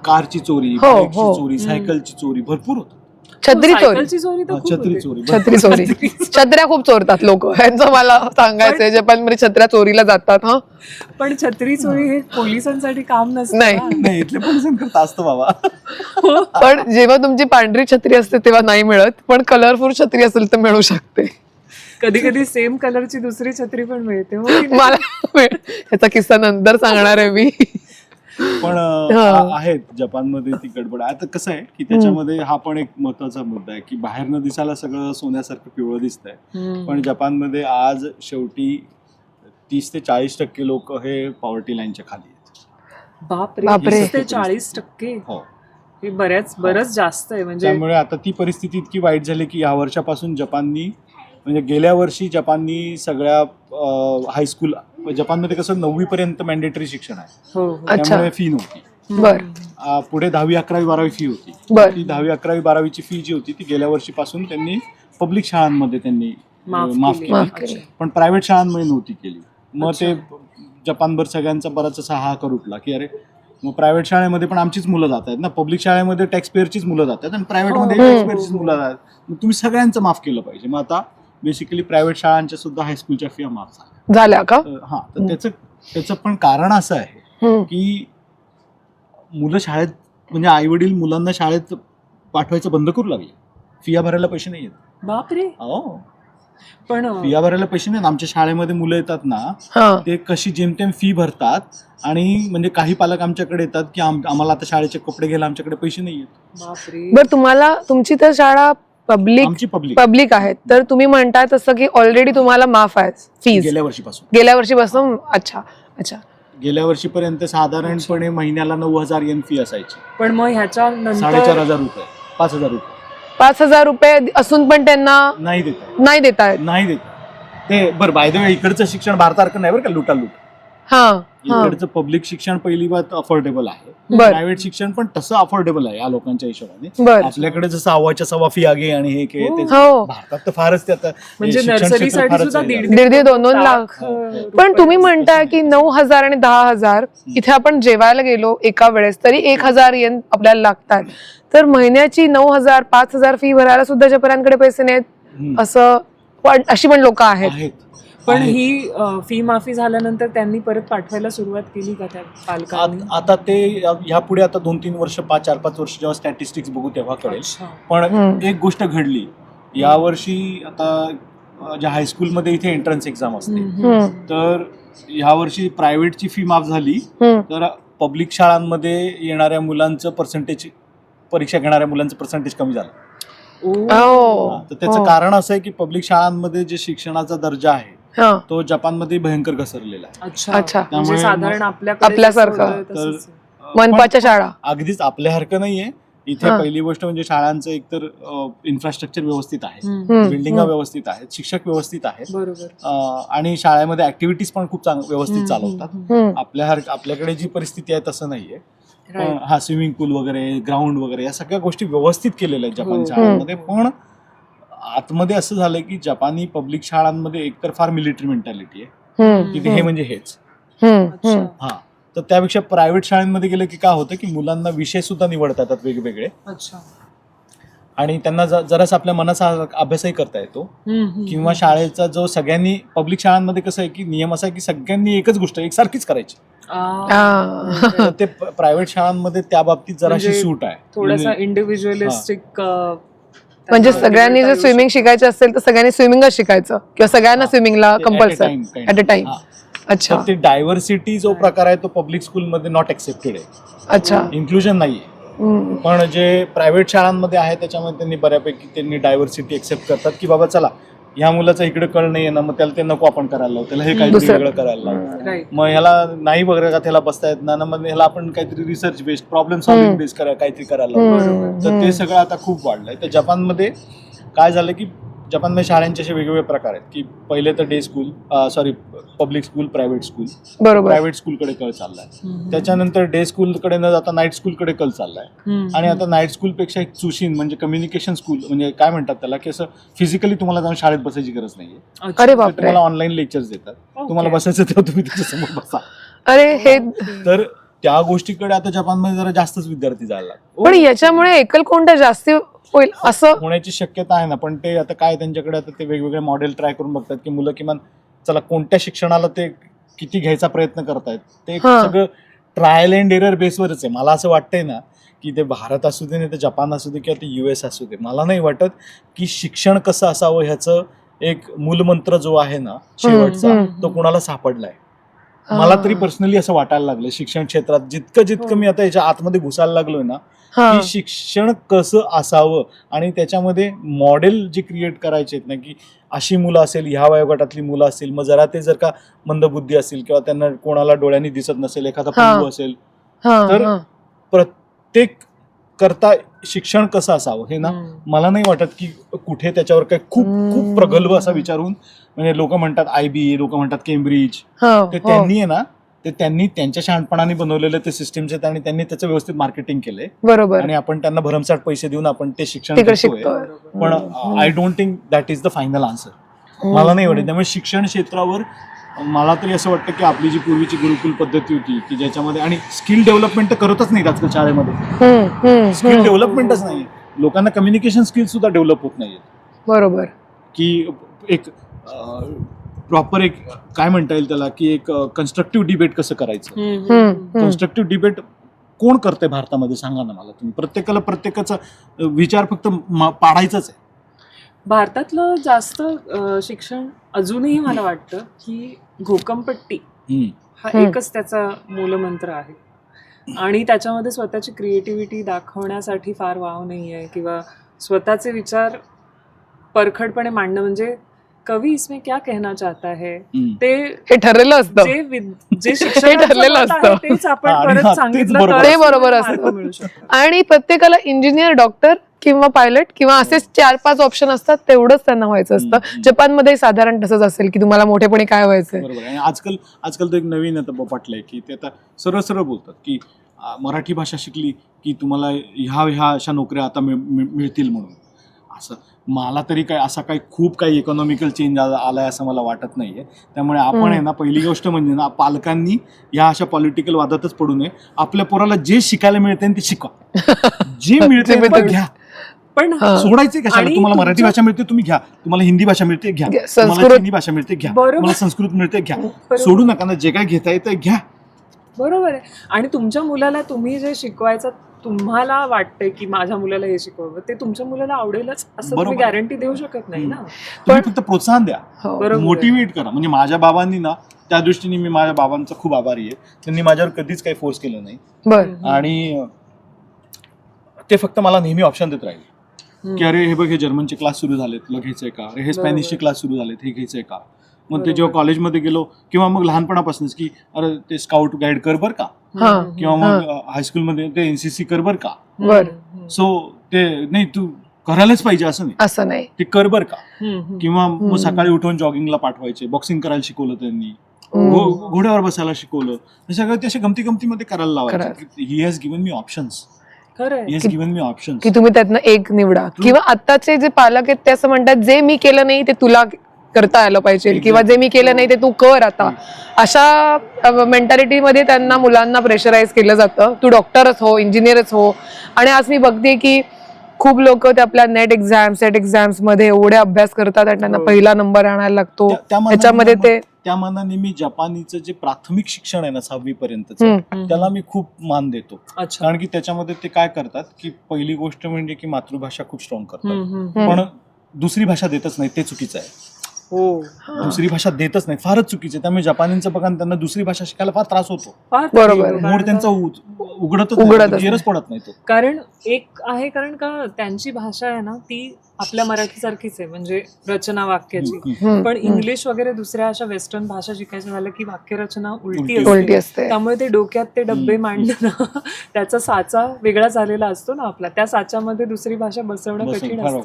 कारची चोरी, बाईकची चोरी, सायकलची चोरी भरपूर होत. छत्री चोरी छत्र्या खूप चोरतात लोक, यांचं मला सांगायचंय. जपानमध्ये छत्र्या चोरीला जातात. पण छत्री चोरी हे पोलिसांसाठी काम नसतं. नाही, इथले पोलिसांकरता असतं बाबा. पण जेव्हा तुमची पांढरी छत्री असते तेव्हा नाही मिळत, पण कलरफुल छत्री असेल तर मिळू शकते. कधी कधी सेम कलरची दुसरी छत्री पण मिळते. मला याचा किस्सा नंतर सांगणार आहे मी. पण आहेत जपानमध्ये ती गडबड. आता कसं आहे की त्याच्यामध्ये हा पण एक महत्वाचा मुद्दा आहे की बाहेरनं दिसायला सगळं सोन्यासारखं पिवळं दिसतंय, पण जपानमध्ये आज शेवटी 30 ते 40% लोक हे पॉवर्टी लाईनच्या खाली आहेत. बापरे, 30 ते 40%? हो, हे बरंच जास्त आहे. म्हणजे त्यामुळे आता ती परिस्थिती इतकी वाईट झाली की या वर्षापासून जपाननी, म्हणजे गेल्या वर्षी जपाननी सगळ्या हायस्कूल, जपानमध्ये कसं 9वी पर्यंत मॅन्डेटरी शिक्षण आहे, त्यामुळे फी नव्हती. बर पुढे 10वी 11वी 12वी फी होती. बर. ती 10वी 11वी 12वीची फी जी होती ती गेल्या वर्षीपासून त्यांनी पब्लिक शाळांमध्ये त्यांनी माफ माफ केली, केली. पण प्रायव्हेट शाळांमध्ये नव्हती केली. मग ते जपानभर सगळ्यांचा बराच असा हाहाकार उठला की अरे मग प्रायव्हेट शाळेमध्ये पण आमचीच मुलं जात आहेत ना, पब्लिक शाळेमध्ये टॅक्स पेअरचीच मुलं जातात आणि प्रायव्हेटमध्ये टॅक्स पेअरचीच मुलं जातात, मग तुम्ही सगळ्यांचं माफ केलं पाहिजे. मग आता बेसिकली प्रायव्हेट शाळांच्या सुद्धा हायस्कूलच्या फी माफ झाल्या का? हा, तर त्याचं पण कारण असं आहे की मुलं शाळेत म्हणजे आई वडील मुलांना शाळेत पाठवायचं बंद करू लागले. फिया भरायला पैसे नाही आहेत. बापरे. हो, पण फिया भरायला पैसे नाही. आमच्या शाळेमध्ये मुलं येतात ना, हा ते कशी जेमतेम फी भरतात आणि म्हणजे काही पालक आमच्याकडे येतात की आम्हाला आता शाळेचे कपडे घ्यायला आमच्याकडे पैसे नाही आहेत. बापरे. बर, तुम्हाला तुमची तर शाळा आमची पब्लिक पब्लिक आहे, तर तुम्ही म्हणताय तसं की ऑलरेडी तुम्हाला माफ आहे फीज गेल्या वर्षीपासून. गेल्या वर्षीपासून. अच्छा अच्छा. गेल्या वर्षीपर्यंत साधारणपणे महिन्याला 9,000 येन फी असायची. पण मग ह्याच्या नंतर 4,500 रुपये 5,000 रुपये 5,000 रुपये असून पण त्यांना नाही देत नाही देतायत. नाही देत ते. बरं, बाय द वे इकडचं शिक्षण भारतासारखं नाही बरं का, लुटालूट. हा इकडचं पब्लिक शिक्षण पहिली बात अफोर्डेबल आहे, बर. प्रायव्हेट शिक्षण पण तसं अफोर्डेबल आहे या लोकांच्या हिशोबाने. बर. आपल्याकडे जसं 1.25 फी आगे आणि हे के ते हो, भारतात तर फारच ते आता म्हणजे शिक्षण क्षेत्र नर्सरीसाठी फारच सुद्धा आहे. 1.5-2 लाख. पण तुम्ही म्हणताय की 9,000 आणि 10,000 इथे आपण जेवायला गेलो एका वेळेस तरी 1,000 येन आपल्याला लागतात, तर महिन्याची 9,000 5,000 फी भरायला सुद्धा जपान्यांकडे पैसे नाहीत असं अशी पण लोक आहेत. आहेत. पण आहेत. ही फी माफी झाल्यानंतर त्यांनी परत पाठवायला सुरुवात केली का त्या पालकांनी? आता ते ह्या पुढे आता 2-3 वर्ष 4-5 वर्ष जेव्हा स्टॅटिस्टिक्स बघू तेव्हा कळेल. अच्छा. पण एक गोष्ट घडली यावर्षी, आता ज्या हायस्कूलमध्ये इथे एंट्रन्स एक्झाम असते, तर ह्या वर्षी प्रायव्हेटची फी माफ झाली, तर पब्लिक शाळांमध्ये येणाऱ्या मुलांचं पर्सेंटेज, परीक्षा घेणाऱ्या मुलांचं पर्सेंटेज कमी झालं. तर त्याचं कारण असं आहे की पब्लिक शाळांमध्ये जे शिक्षणाचा दर्जा आहे तो जपानमध्ये भयंकर घसरलेला आहे. अच्छा. अच्छा. म्हणजे त्यामुळे साधारण आपल्यासारखं. तर मनपाच्या शाळा अगदीच आपल्यासारखं नाहीये इथे. पहिली गोष्ट म्हणजे शाळांचं एकतर इन्फ्रास्ट्रक्चर व्यवस्थित आहे, बिल्डिंगा व्यवस्थित आहेत, शिक्षक व्यवस्थित आहेत, बरोबर. आणि शाळेमध्ये ऍक्टिव्हिटीज पण खूप व्यवस्थित चालवतात. आपल्याकडे जी परिस्थिती आहे तसं नाहीये. पण हा, स्विमिंग पूल वगैरे, ग्राउंड वगैरे, या सगळ्या गोष्टी व्यवस्थित केलेल्या आहेत जपान शाळांमध्ये. पण आतमध्ये असं झालंय की जपानी पब्लिक शाळांमध्ये एकतर फार मिलिटरी मेंटॅलिटी आहे की हे म्हणजे हेच. हा, तर त्यापेक्षा प्रायव्हेट शाळांमध्ये गेलं की काय होतं की मुलांना विषय सुद्धा निवडता येतात वेगवेगळे, आणि त्यांना जरासा आपल्या मनाचा अभ्यासही करता येतो. किंवा शाळेचा जो सगळ्यांनी, पब्लिक शाळांमध्ये कसं आहे की नियम असा आहे की सगळ्यांनी एकच गोष्ट एकसारखीच करायची. तर ते प्रायव्हेट शाळांमध्ये त्या बाबतीत जराशी सूट आहे, थोडासा इंडिव्हिज्युअलिस्टिक. म्हणजे सगळ्यांनी जर स्विमिंग शिकायचं असेल तर सगळ्यांनी स्विमिंगच शिकायचं किंवा सगळ्यांना स्विमिंगला कंपल्सरी ऍट अ टाइम. अच्छा. ते डायव्हर्सिटी जो प्रकार आहे तो पब्लिक स्कूलमध्ये नॉट एक्सेप्टेड आहे. अच्छा. इन्क्लुजन नाहीये. पण जे प्रायव्हेट शाळांमध्ये आहे त्याच्यामध्ये त्यांनी बऱ्यापैकी त्यांनी डायव्हर्सिटी एक्सेप्ट करतात की बाबा चला ह्या मुलाचं इकडे कळ नाहीये ना, मग त्याला ते नको आपण करायला लावू, त्याला हे काहीतरी वेगळं करायला लावू, मग ह्याला नाही वगैरे का त्याला बसता येत ना, मग ह्याला आपण काहीतरी research based, problem solving based काहीतरी करायला लावू. तर ते सगळं आता खूप वाढलंय. तर जपानमध्ये काय झालं की जपानमध्ये शाळांचे असे वेगवेगळे प्रकार आहेत की पहिले तर day school, public school, private school. Private स्कूलकडे कल चाललाय, त्याच्यानंतर डे स्कूलकडे न जाता नाईट स्कूलकडे कल चाललाय, आणि आता नाईट स्कूलपेक्षा एक चुशीन म्हणजे कम्युनिकेशन स्कूल, म्हणजे काय म्हणतात त्याला की असं फिजिकली तुम्हाला जाऊन शाळेत बसायची गरज नाहीये. अरे बापरे. तुम्हाला ऑनलाईन लेक्चर्स देतात, तुम्हाला बसायचं तेव्हा तुम्ही त्याच्यासमोर बसा. अरे हे, तर त्या गोष्टीकडे आता जपानमध्ये जरा जास्तच विद्यार्थी जायला लागले. पण याच्यामुळे एकलकोंडा जास्ती होईल असं होण्याची शक्यता आहे ना. पण ते आता काय त्यांच्याकडे आता ते वेगवेगळे मॉडेल ट्राय करून बघतात की मुलं किमान चला कोणत्या शिक्षणाला ते किती घ्यायचा प्रयत्न करतायत, ते सगळं ट्रायल अँड एरर बेसवरच आहे. मला असं वाटतंय ना की ते भारत असू दे, नाही तर जपान असू दे, किंवा ते US असू दे, मला नाही वाटत की शिक्षण कसं असावं ह्याचं एक मूलमंत्र जो आहे ना शेवटचा, तो कोणाला सापडलाय. मला तरी पर्सनली असं वाटायला लागलं शिक्षण क्षेत्रात जितकं मी आता याच्या आतमध्ये घुसायला लागलोय ना, की शिक्षण कसं असावं आणि त्याच्यामध्ये मॉडेल जे क्रिएट करायचे आहेत ना, की अशी मुलं असेल, ह्या वयोगटातली मुलं असतील, मग जरा ते जर का मंदबुद्धी असतील किंवा त्यांना कोणाला डोळ्यांनी दिसत नसेल, एखादा पंगू असेल, तर प्रत्येक करता शिक्षण कसं असावं हे ना, मला नाही वाटत की कुठे त्याच्यावर काय खूप खूप प्रगल्भ असा विचारून, म्हणजे लोक म्हणतात IB, लोक म्हणतात केम्ब्रिज, ते त्यांनी आहे ना ते त्यांनी त्यांच्या शहाणपणाने बनवलेले ते सिस्टम्स आहेत आणि त्यांनी त्याचं व्यवस्थित मार्केटिंग केलंय बरोबर, आणि आपण त्यांना भरमसाठ पैसे देऊन आपण ते शिक्षण तिकडे घेतोय. शिकतोय. पण I don't think that is the final answer. मला नाही वाटत. त्यामुळे शिक्षण क्षेत्रावर मला तरी असं वाटतं की आपली जी पूर्वीची गुरुकुल पद्धती होती की ज्याच्यामध्ये आणि स्किल डेव्हलपमेंट तर करतच नाही आजकाल शाळेमध्ये. स्किल डेव्हलपमेंटच नाही. लोकांना कम्युनिकेशन स्किल सुद्धा डेव्हलप होत नाहीये. बरोबर, की एक प्रॉपर एक काय म्हणता येईल त्याला की एक कन्स्ट्रक्टिव्ह डिबेट कसं करायचं. कन्स्ट्रक्टिव्ह डिबेट कोण करतंय भारतामध्ये सांगा ना मला तुम्ही. प्रत्येकाला प्रत्येकाचा विचार फक्त पाडायचाच आहे. भारतातलं जास्त शिक्षण अजूनही मला वाटतं की घोकंपट्टी हा एकच त्याचा मूलमंत्र आहे आणि त्याच्यामध्ये स्वतःची क्रिएटिव्हिटी दाखवण्यासाठी फार वाव नाही आहे किंवा स्वतःचे विचार परखडपणे मांडणं. म्हणजे कवी इसमें क्या कहना चाहता है ते हे ठरलेलं असतं. जे शिक्षण ठरलेलं असतं. तेच आपण आणि परत तेच सांगितलं बरोबर. तर ते बरोबर मार्ग असतं. मिळू शकतो. आणि प्रत्येकाला इंजिनियर, डॉक्टर किंवा पायलट किंवा असेच 4-5 ऑप्शन असतात, तेवढंच त्यांना व्हायचं असतं. जपानमध्ये साधारण तसंच असेल की तुम्हाला मोठेपणी काय व्हायचंय. बरोबर. आणि आजकाल तर एक नवीन आता पटलंय की ते आता सरळ सरळ बोलतात की मराठी भाषा शिकली की तुम्हाला ह्या अशा नोकऱ्या आता मिळतील म्हणून. असं मला तरी काय असा काही खूप काही इकॉनॉमिकल चेंज आलाय असं मला वाटत नाहीये. त्यामुळे आपण आहे ना, पहिली गोष्ट म्हणजे ना, पालकांनी या अशा पॉलिटिकल वादातच पडू नये. आपल्या पोराला जे शिकायला मिळते ते शिका. जे मिळते ते घ्या. पण सोडायचे कशाला. आणि तुम्हाला मराठी भाषा मिळते तुम्ही घ्या, तुम्हाला हिंदी भाषा मिळते घ्या, तुम्हाला चिनी भाषा मिळते घ्या, तुम्हाला संस्कृत मिळते घ्या. सोडू नका ना, जे काय घेता येतं घ्या. बरोबर आहे. आणि तुमच्या मुलाला तुम्ही जे शिकवायचं तुम्हाला वाटतंय की माझ्या मुलाला हे शिकवावं ते तुमच्या मुलाला आवडेलच असं तुम्ही गॅरंटी देऊ शकत नाही ना. तुम्ही फक्त प्रोत्साहन द्या, बरोबर. मोटिवेट करा. म्हणजे माझ्या बाबांनी ना, त्या दृष्टीने मी माझ्या बाबांचा खूप आभारी आहे. त्यांनी माझ्यावर कधीच काही फोर्स केलं नाही आणि ते फक्त मला नेहमी ऑप्शन देत राहिले की अरे हे बघ, हे जर्मनचे क्लास सुरू झालेत, तुला घ्यायचंय का. अरे हे स्पॅनिशचे क्लास सुरू झालेत, हे घ्यायचंय का. मग ते जेव्हा कॉलेजमध्ये गेलो किंवा मग लहानपणापासूनच की अरे ते स्काउट गाईड कर बर का, किंवा मग हायस्कूलमध्ये ते एनसीसी कर बर का. सो ते नाही, तू करायलाच पाहिजे असं नाही, ते कर बर का. किंवा मग सकाळी उठून जॉगिंगला पाठवायचे, बॉक्सिंग करायला शिकवलं त्यांनी, घोड्यावर बसायला शिकवलं. हे सगळं ते असे गमतीमध्ये करायला लावायचं. He has given me options. की तुम्ही त्यातनं एक निवडा. किंवा आताचे जे पालक आहेत ते असं म्हणतात, जे मी केलं नाही ते तुला करता आलं पाहिजे किंवा जे मी केलं नाही ते तू कर आता. अशा मेंटॅलिटीमध्ये त्यांना मुलांना प्रेशराईज केलं जातं. तू डॉक्टरच हो, इंजिनियरच हो. आणि आज मी बघते की खूप लोक ते आपल्या नेट एक्झाम, सेट एक्झाम्स मध्ये एवढे अभ्यास करतात आणि त्यांना पहिला नंबर आणायला लागतो. त्याच्यामध्ये ते त्या मानाने मी जपानीचं जे प्राथमिक शिक्षण आहे ना 6वी पर्यंतचं, त्याला मी खूप मान देतो. कारण की त्याच्यामध्ये ते काय करतात की पहिली गोष्ट म्हणजे की मातृभाषा खूप स्ट्रॉंग करतात. पण दुसरी भाषा देतच नाही, ते चुकीचं आहे. दुसरी भाषा देतच नाही, फारच चुकीचं आहे. त्यामुळे जपानींचं बघा, त्यांना दुसरी भाषा शिकायला फार त्रास होतो. बरोबर. मूड त्यांचा उघडतच पडत नाही तो. कारण एक आहे, कारण का त्यांची भाषा आहे ना ती आपल्या मराठीसारखीच आहे, म्हणजे रचना वाक्याची. पण इंग्लिश वगैरे दुसऱ्या अशा वेस्टर्न भाषा शिकायचं झालं की वाक्यरचना उलटी असते. त्यामुळे ते डोक्यात ते डब्बे मांडणं, त्याचा साचा वेगळा झालेला असतो ना आपला, त्या साच्यामध्ये दुसरी भाषा बसवणं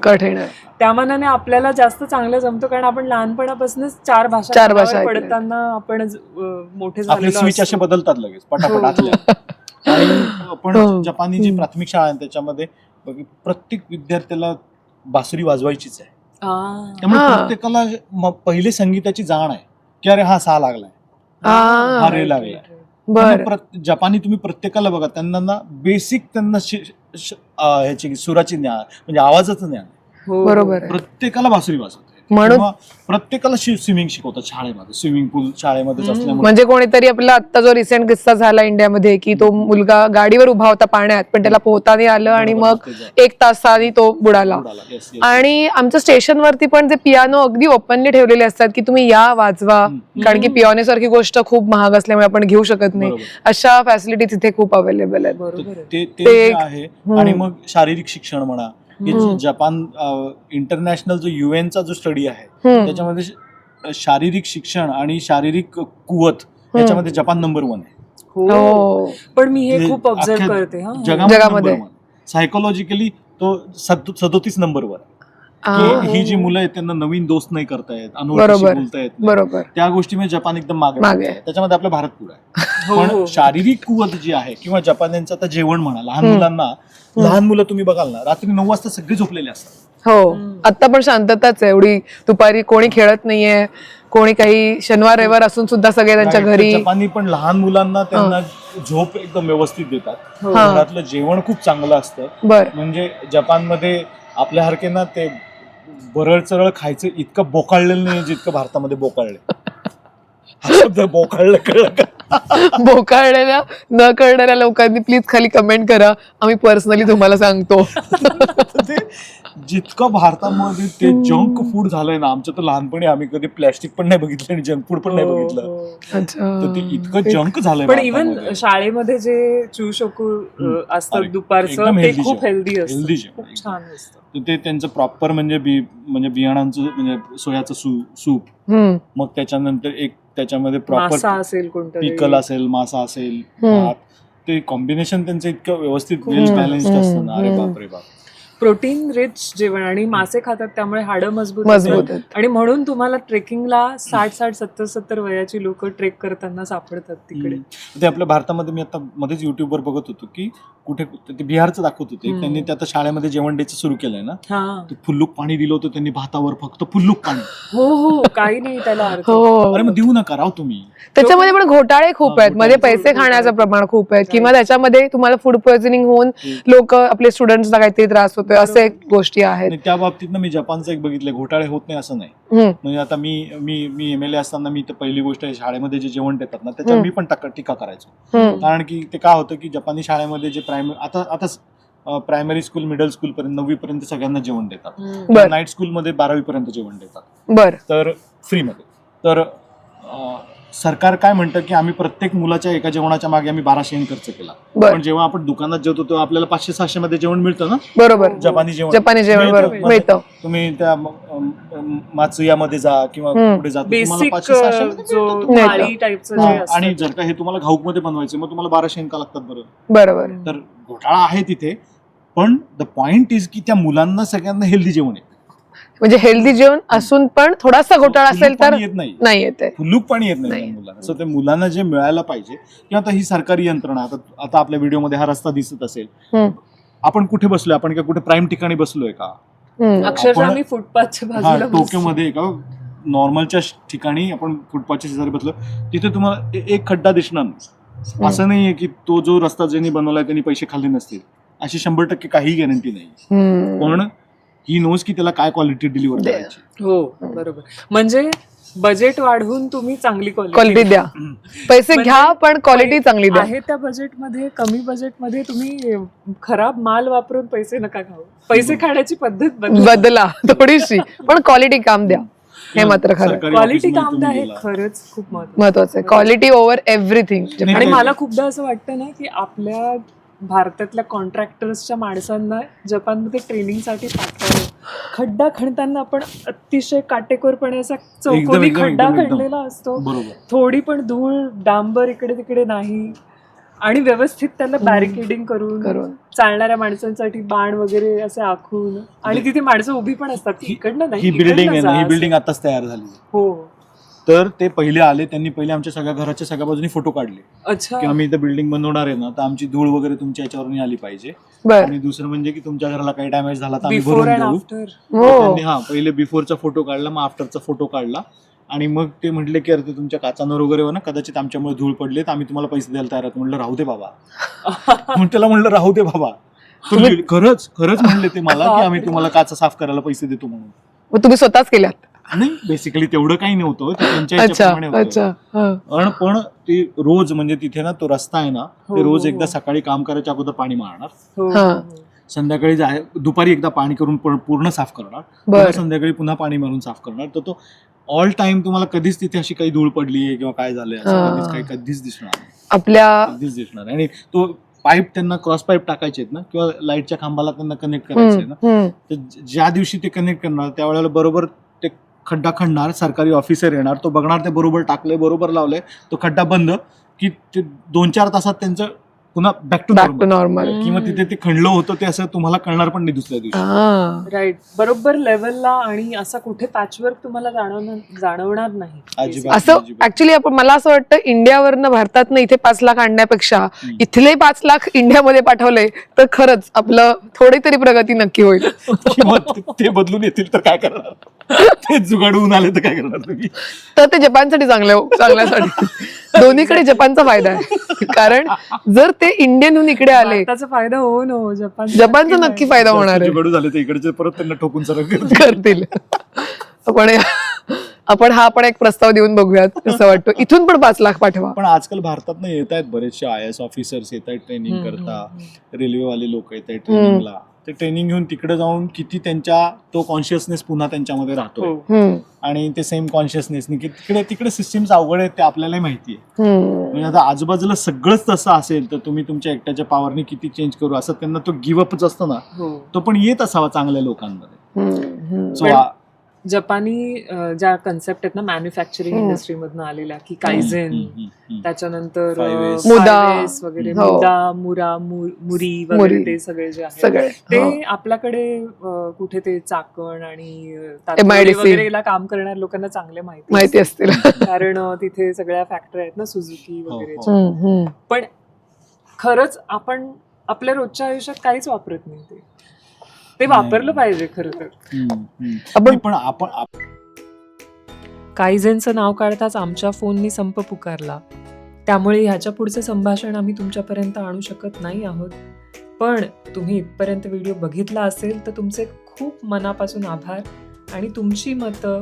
कठीण आहे. त्या मानाने आपल्याला जास्त चांगलं जमतं, कारण आपण लहानपणापासूनच 4 भाषा पडताना आपण मोठे झालेलो बदलतात लगेच पटापट. आणि पण जपानी जी प्राथमिक शाळा आहे त्याच्यामध्ये प्रत्येक विद्यार्थ्याला बासुरी वाजवायचीच आहे. त्यामुळे प्रत्येकाला पहिले संगीताची जाण आहे की अरे हा सा लागलाय, हा रे लागलाय. जपानी तुम्ही प्रत्येकाला बघा, त्यांना ना बेसिक त्यांना ह्याची सुराची ज्ञान, म्हणजे आवाजाचं ज्ञान. बरोबर. प्रत्येकाला बासुरी वाजवते. म्हणून प्रत्येकाला स्विमिंग शिकवतात शाळेमध्ये, स्विमिंग पूल शाळेमध्येच असल्यामुळे. म्हणजे कोणीतरी आपला आता जो रिसेंट किस्सा झाला इंडियामध्ये की तो मुलगा गाडीवर उभा होता पाण्यात, पण त्याला पोहता नाही आलं आणि मग 1 तासाने तो बुडाला. आणि आमच्या स्टेशनवरती पण जे पियानो अगदी ओपनली ठेवलेले असतात की तुम्ही या वाजवा, कारण की पियानो सारखी गोष्ट खूप महाग असल्यामुळे आपण घेऊ शकत नाही. अशा फॅसिलिटी तिथे खूप अवेलेबल आहेत. ते आहे. आणि मग शारीरिक शिक्षण म्हणा, जपान इंटरनॅशनल जो UN चा जो स्टडी आहे त्याच्यामध्ये शारीरिक शिक्षण आणि शारीरिक कुवत याच्यामध्ये जपान नंबर 1 आहे. पण मी हे खूप ऑब्झर्व करते जगामध्ये. सायकोलॉजिकली तो 37 नंबरवर आहे. की ही जी मुलं आहेत त्यांना नवीन दोस्त नाही करतायत, अनोळखीशी बरोबर. बोलता येत नाही. बरोबर. त्या गोष्टीमध्ये जपान एकदम मागे मागे आहे. त्याच्यामध्ये आपलं भारत पुढे आहे. हो, पण हो. शारीरिक कुवत जी आहे किंवा जपान्यांचं आता जेवण म्हणा, लहान मुलांना, लहान मुलं तुम्ही बघाल ना रात्री 9 वाजता सगळी झोपलेली असतात. हो, आता पण शांतताच आहे एवढी. दुपारी कोणी खेळत नाहीये, कोणी काही शनिवार रविवार असून सुद्धा सगळे त्यांच्या Right. घरी. तर जपानी पण लहान मुलांना त्यांना झोप एकदम व्यवस्थित देतात. हा. घरातलं जेवण खूप चांगलं असतं. बर. म्हणजे जपानमध्ये आपल्यासारखे ना ते बरळ चरळ खायचं इतकं बोकाळलेलं नाही जितकं भारतामध्ये बोकाळले. हा शब्द बोकाळलं कळलं का? बोकाळलेल्या न कळणाऱ्या लोकांनी प्लीज खाली कमेंट करा, आम्ही पर्सनली तुम्हाला सांगतो. ते जितकं भारतामध्ये ते जंक फूड झालंय ना, आमच्या तर लहानपणी आम्ही कधी प्लॅस्टिक पण नाही बघितलं आणि जंक फूड पण नाही बघितलं. तर ते इतकं जंक झालंय पण इव्हन भारतामध्ये. शाळेमध्ये जे चूशोकू असतं अरे, दुपारचं एकदम ते healthy खूप जेवण. हेल्दी असतं, Healthy जेवण, खूप एकदम. छान असतं. तर ते त्यांचं प्रॉपर म्हणजे बियाणांचं म्हणजे सोयाचं सूप, हम्म. मग त्याच्यानंतर एक त्याच्यामध्ये प्रॉपर मासा असेल कोणतरी. पिकल असेल, मासा असेल, हम्म. भात, ते कॉम्बिनेशन त्यांचं इतकं व्यवस्थित खूप वेल छान. बॅलन्स्ड असतं ना. अरे हम्म. बाप रे बाप. प्रोटीन रिच जेवण आणि मासे खातात त्यामुळे हाडं मजबूत मजबूत असतात. आहेत. आणि म्हणून तुम्हाला ट्रेकिंगला 60-70 वयाची लोक ट्रेक करताना सापडतात तिकडे. ते आपल्या भारतामध्ये मी आता मध्येच युट्यूबवर बघत होतो की कुठे ते बिहारचं दाखवत होते. त्यांनी ते आता शाळेमध्ये जेवण द्यायचं सुरू केलंय ना. हा, ते फुल्लूक पाणी दिलं होतं त्यांनी भातावर, फक्त फुल्लूक पाणी. हो हो, काही नाही त्याला अर्थ. हो, अरे मग देऊ नका राव तुम्ही. त्याच्यामध्ये पण घोटाळे खूप आहेत, हा, मध्ये घोटाळे. पैसे खाण्याचं प्रमाण खूप आहे, किंवा Right. त्याच्यामध्ये तुम्हाला फूड पॉइझनिंग होऊन लोक आपले स्टुडंट्सला काहीतरी त्रास होतोय, असे एक गोष्टी आहेत. आणि त्या बाबतीत ना मी जपानचं एक बघितलंय, घोटाळे होत नाही असं नाही. हम्म. म्हणजे आता मी MLA असताना मी तर पहिली गोष्ट आहे, शाळेमध्ये जे जेवण देतात ना त्याच्यावर मी पण टीका करायचो. हम्म. कारण की ते काय होतं की जपानी शाळेमध्ये जे प्रायमरी स्कूल, मिडल स्कूल पर्यंत 9वी पर्यंत सगळ्यांना जेवण देतात. बर. नाईट स्कूलमध्ये 12वी पर्यंत जेवण देतात, बर. तर फ्रीमध्ये. तर सरकार काय म्हणतं की आम्ही प्रत्येक मुलाच्या एका जेवणाच्या मागे आम्ही 1200 येन खर्च केला. बर. पण जेव्हा आपण दुकानात जेवतो तेव्हा आपल्याला 500-600 मध्ये जेवण मिळतं ना. बरोबर. जपानी जेवण जपानी जेवण मिळतं. बरोबर मिळतं. तुम्ही त्या मात्सुयामध्ये जा किंवा हम्म. कुठे जा, तुम्हाला बेसिक 500-600 मध्ये जो मिळतं. थाळी टाईपचं हा, जे असतं. आणि जर का हे तुम्हाला घाऊक मध्ये बनवायचे मग तुम्हाला 1200 येन का लागतात बरं. बरोबर. तर घोटाळा आहे तिथे, पण द पॉइंट इज की त्या मुलांना सगळ्यांना हेल्दी जेवण आहे. म्हणजे हेल्दी जेवण असून पण थोडासा घोटाळा असेल फुल्लूक तर पाणी येत नाही. नाही येते. फुल्लूक पाणी येत नाही नाही. त्या मुलांना. सो ते मुलांना जे मिळायला पाहिजे, किंवा आता ही सरकारी यंत्रणा, आता आपल्या व्हिडिओमध्ये हा रस्ता दिसत असेल, हम्म. आपण कुठे बसलोय, आपण का कुठे प्राईम ठिकाणी बसलोय का? हम्म. अक्षरशः आपण- आम्ही फुटपाथच्या हा, बाजूला बसतो. टोक्योमध्ये का नॉर्मलच्या ठिकाणी आपण फुटपाथच्या शेजारी बसलो, तिथे तुम्हाला एक खड्डा दिसणार नाही. असं नाहीये की तो जो रस्ता ज्यांनी बनवलाय त्यांनी पैसे खाल्ले नसतील, अशी 100% काही गॅरंटी नाही. हम्म. पण ही नोज की त्याला काय क्वालिटी डिलिव्हर करायची. हो बरोबर. म्हणजे बजेट वाढवून तुम्ही चांगली क्वालिटी द्या, पैसे म्हणजे घ्या पण क्वालिटी चांगली द्या. आहे त्या बजेटमध्ये, कमी बजेटमध्ये तुम्ही खराब माल वापरून पैसे नका खाऊ. पैसे खाण्याची पद्धत बदला थोडीशी, पण क्वालिटी काम द्या, हे मात्र खरं. सरकारी क्वालिटी ऑफिसमध्ये काम तुम्ही आहे गेला. खरंच खूप महत्त्वाचं. महत्वाचं आहे क्वालिटी ओव्हर एव्हरीथिंग. नाही, आणि ते- मला खूपदा असं वाटतं ना की आपल्या भारतातल्या कॉन्ट्रॅक्टर्सच्या माणसांना जपानमध्ये ट्रेनिंगसाठी पाठवावं. खड्डा खणताना आपण अतिशय काटेकोरपणे असा चौकोनी एकदम, खड्डा एकदम. खणलेला असतो. बरोबर. थोडी पण धूळ डांबर इकडे तिकडे नाही, आणि व्यवस्थित त्याला बॅरिकेडिंग करून चालणाऱ्या माणसांसाठी बाण वगैरे असे आखून, आणि तिथे माणसं उभी पण असतात की इकडनं नाही, ही बिल्डिंग आहे इकडनं ना, जा ही असं. बिल्डिंग आताच तयार झाली. हो. तर ते पहिले आले, त्यांनी पहिले आमच्या सगळ्या घराच्या सगळ्या बाजूनी फोटो काढले अच्छा. की आम्ही इथं बिल्डिंग बनवणार आहे ना, तर आमची धूळ वगैरे तुमच्या याच्यावरून आली पाहिजे. बर. आणि दुसरं म्हणजे की तुमच्या घराला काही डॅमेज झाला तर आम्ही बिफोर भरून अँड देऊ. आफ्टर. हो. त्यांनी पहिले बिफोरचा फोटो काढला, मग आफ्टरचा फोटो काढला, आणि मग ते म्हटले की अरे ते तुमच्या काचांवर वगैरे हो ना, कदाचित आमच्यामुळे धूळ पडले तर आम्ही तुम्हाला पैसे द्यायला तयार आहोत. म्हणलं राहू दे बाबा. मग त्याला म्हणलं राहू दे बाबा, तुम्ही खरंच म्हणले ते मला की आम्ही तुम्हाला काचा साफ करायला पैसे देतो म्हणून. मग तुम्ही स्वतःच केल्यात? नाही, बेसिकली तेवढं काही नव्हतं, ते त्यांच्या अच्छा ह्याच्याप्रमाणे होतं. अच्छा. हा. पण ते रोज म्हणजे तिथे ना तो रस्ता आहे ना, हो, ते रोज हो, एकदा हो. सकाळी काम करायच्या अगोदर पाणी मारणार, हो, हा. हो. संध्याकाळी दुपारी एकदा पाणी करून पूर्ण साफ करणार, बर. पुन्हा संध्याकाळी पुन्हा पाणी मारून साफ करणार. तर तो ऑल टाइम तुम्हाला कधीच तिथे अशी काही धूळ पडली किंवा काय झालंय असं हा. कधीच दिसणार नाही. आपल्या कधीच दिसणार नाही. आणि तो पाईप त्यांना क्रॉस पाईप टाकायचे आहेत ना, किंवा लाईटच्या खांबाला त्यांना कनेक्ट करायचे ना, हम्म. तर ज्या दिवशी ते कनेक्ट करणार त्यावेळेला बरोबर ते खड्डा खणणार, सरकारी ऑफिसर येणार, तो बघणार ते बरोबर टाकलंय, बरोबर लावलंय, तो खड्डा बंद की ते 2-4 तासात त्यांचं पुन्हा बॅक टू नॉर्मल. किंवा तिथे ते खणलं होतं ते असं तुम्हाला कळणार पण नाही दुसऱ्या दिवशी. राईट, बरोबर लेवलला. आणि असा कुठे पॅचवर्क तुम्हाला जाणवणार नाही अजिबात. असं ऍक्च्युली मला असं वाटतं इंडियावरनं भारतातनं इथे 5 लाख आणण्यापेक्षा इथले 5 लाख इंडियामध्ये पाठवले तर खरंच आपलं थोडी तरी प्रगती नक्की होईल. किंवा ते बदलून येतील तर काय करणार, ते जुगाडून आले तर काय करणार तुम्ही. तर ते जपानसाठी चांगल्यासाठी दोन्हीकडे जपानचा फायदा आहे. कारण जर ते इंडियनहून इकडे आले त्याचा फायदा हो न हो, जपानचा नक्की फायदा होणार आहे. जुगाडू झाले तर इकडचे परत त्यांना ठोकून सरळ करतील. आपण हा पण एक प्रस्ताव देऊन बघूयात असं वाटतं. इथून पण 5 लाख पाठवा. पण आजकाल भारतात येत आहेत बरेचसे IAS ऑफिसर्स येत आहेत ट्रेनिंग करता, रेल्वेवाले लोक येत आहेत ट्रेनिंगला. ते ट्रेनिंग घेऊन तिकडे जाऊन किती त्यांच्या तो कॉन्शियसनेस पुन्हा त्यांच्यामध्ये राहतो आणि ते सेम कॉन्शियसनेसनी की तिकडे सिस्टीम्स अवघड आहेत ते आपल्याला माहिती आहे. म्हणजे आता आजूबाजूला सगळंच तसं असेल तर तुम्ही तुमच्या एकट्याच्या पॉवरने किती चेंज करू असं त्यांना तो गिव्हअपच असतो ना, तो पण येत असावा चांगल्या लोकांमध्ये. सो जपानी ज्या कन्सेप्ट आहेत ना मॅन्युफॅक्चरिंग इंडस्ट्री मधनं आलेल्या की कायझेन, त्याच्यानंतर 5S वगैरे, मुदा, मुरी वगैरे, ते सगळे जे आहेत ते आपल्याकडे कुठे ते चाकण आणि तातडीला वगैरेला काम करणाऱ्या लोकांना चांगले माहिती असतील. कारण तिथे सगळ्या फॅक्टरी आहेत ना, सुझुकी वगैरे. पण खरंच आपण आपल्या रोजच्या आयुष्यात काहीच वापरत नाही ते वापरलं पाहिजे खरं तर. पण आपण कायझेनचं नाव काढताच आमच्या फोननी संप पुकारला, त्यामुळे ह्याच्या पुढचं संभाषण आम्ही तुमच्यापर्यंत आणू शकत नाही आहोत. पण तुम्ही इथपर्यंत व्हिडिओ बघितला असेल तर तुमचे खूप मनापासून आभार. आणि तुमची मतं,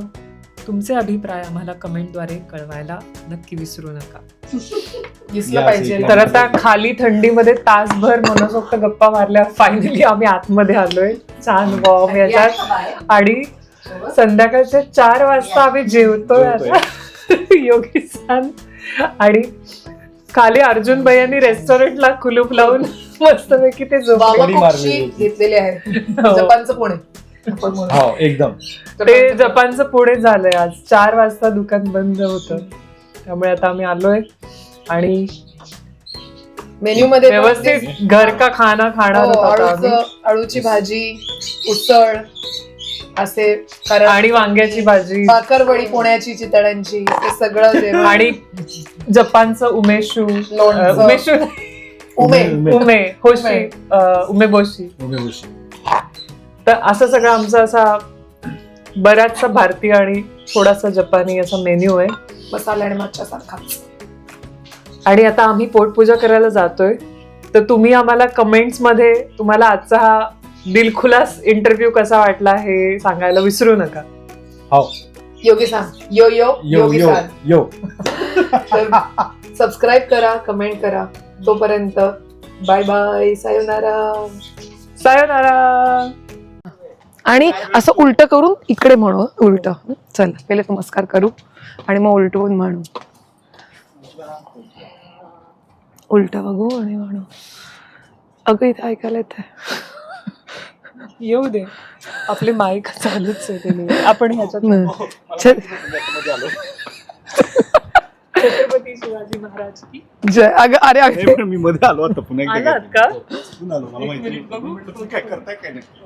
तुमचे अभिप्राय आम्हाला कमेंटद्वारे कळवायला नक्की विसरू नका. तर आता खाली थंडीमध्ये तासभर मनसोक्त गप्पा मारल्या, फायनली आम्ही आतमध्ये आलोय छान वॉर्म याच्यात. आणि संध्याकाळचे 4 वाजता आम्ही जेवतोय आता योगीसान. आणि खाली अर्जुन भैयांनी रेस्टॉरंटला कुलूप लावून मस्तपैकी ते घेतलेले आहे. जपानचं पुणे एकदम ते जपानचं पुढे झालंय. आज 4 वाजता दुकान बंद होतं, त्यामुळे आता आम्ही आलोय. आणि मेन्यू मध्ये व्यवस्थित घर का खाना खाणार, अळूची भाजी, उसळ असे, आणि वांग्याची भाजी, भाकरवडी पुण्याची चितळ्यांची, ते सगळं जेवण. आणि जपानचं उमेशू उमेबोशी. तर असं सगळं आमचा असा बराचसा भारतीय आणि थोडासा जपानी असा मेन्यू आहे, मसाला आणि मच्छा सारखाच. आणि आता आम्ही पोटपूजा करायला जातोय. तर तुम्ही आम्हाला कमेंट्स मध्ये तुम्हाला आजचा हा दिलखुलास इंटरव्ह्यू कसा वाटला हे सांगायला विसरू नका. योगीसान यो सबस्क्राईब करा, कमेंट करा. तोपर्यंत बाय बाय, सायोनारा. आणि असं उलट करून इकडे म्हणू, उलट. चल पहिले नमस्कार करू आणि मग उलटवून म्हणू. उलट बघू आणि म्हणू. अगं इथे ऐकायला येत येऊ दे, आपले माईक चालूच आहे. आपण ह्याच्यात छत्रपती शिवाजी महाराज की जय. अरे मी मध्ये आलो आता पुन्हा आलात का? मला माहिती काय करताय काय नाही.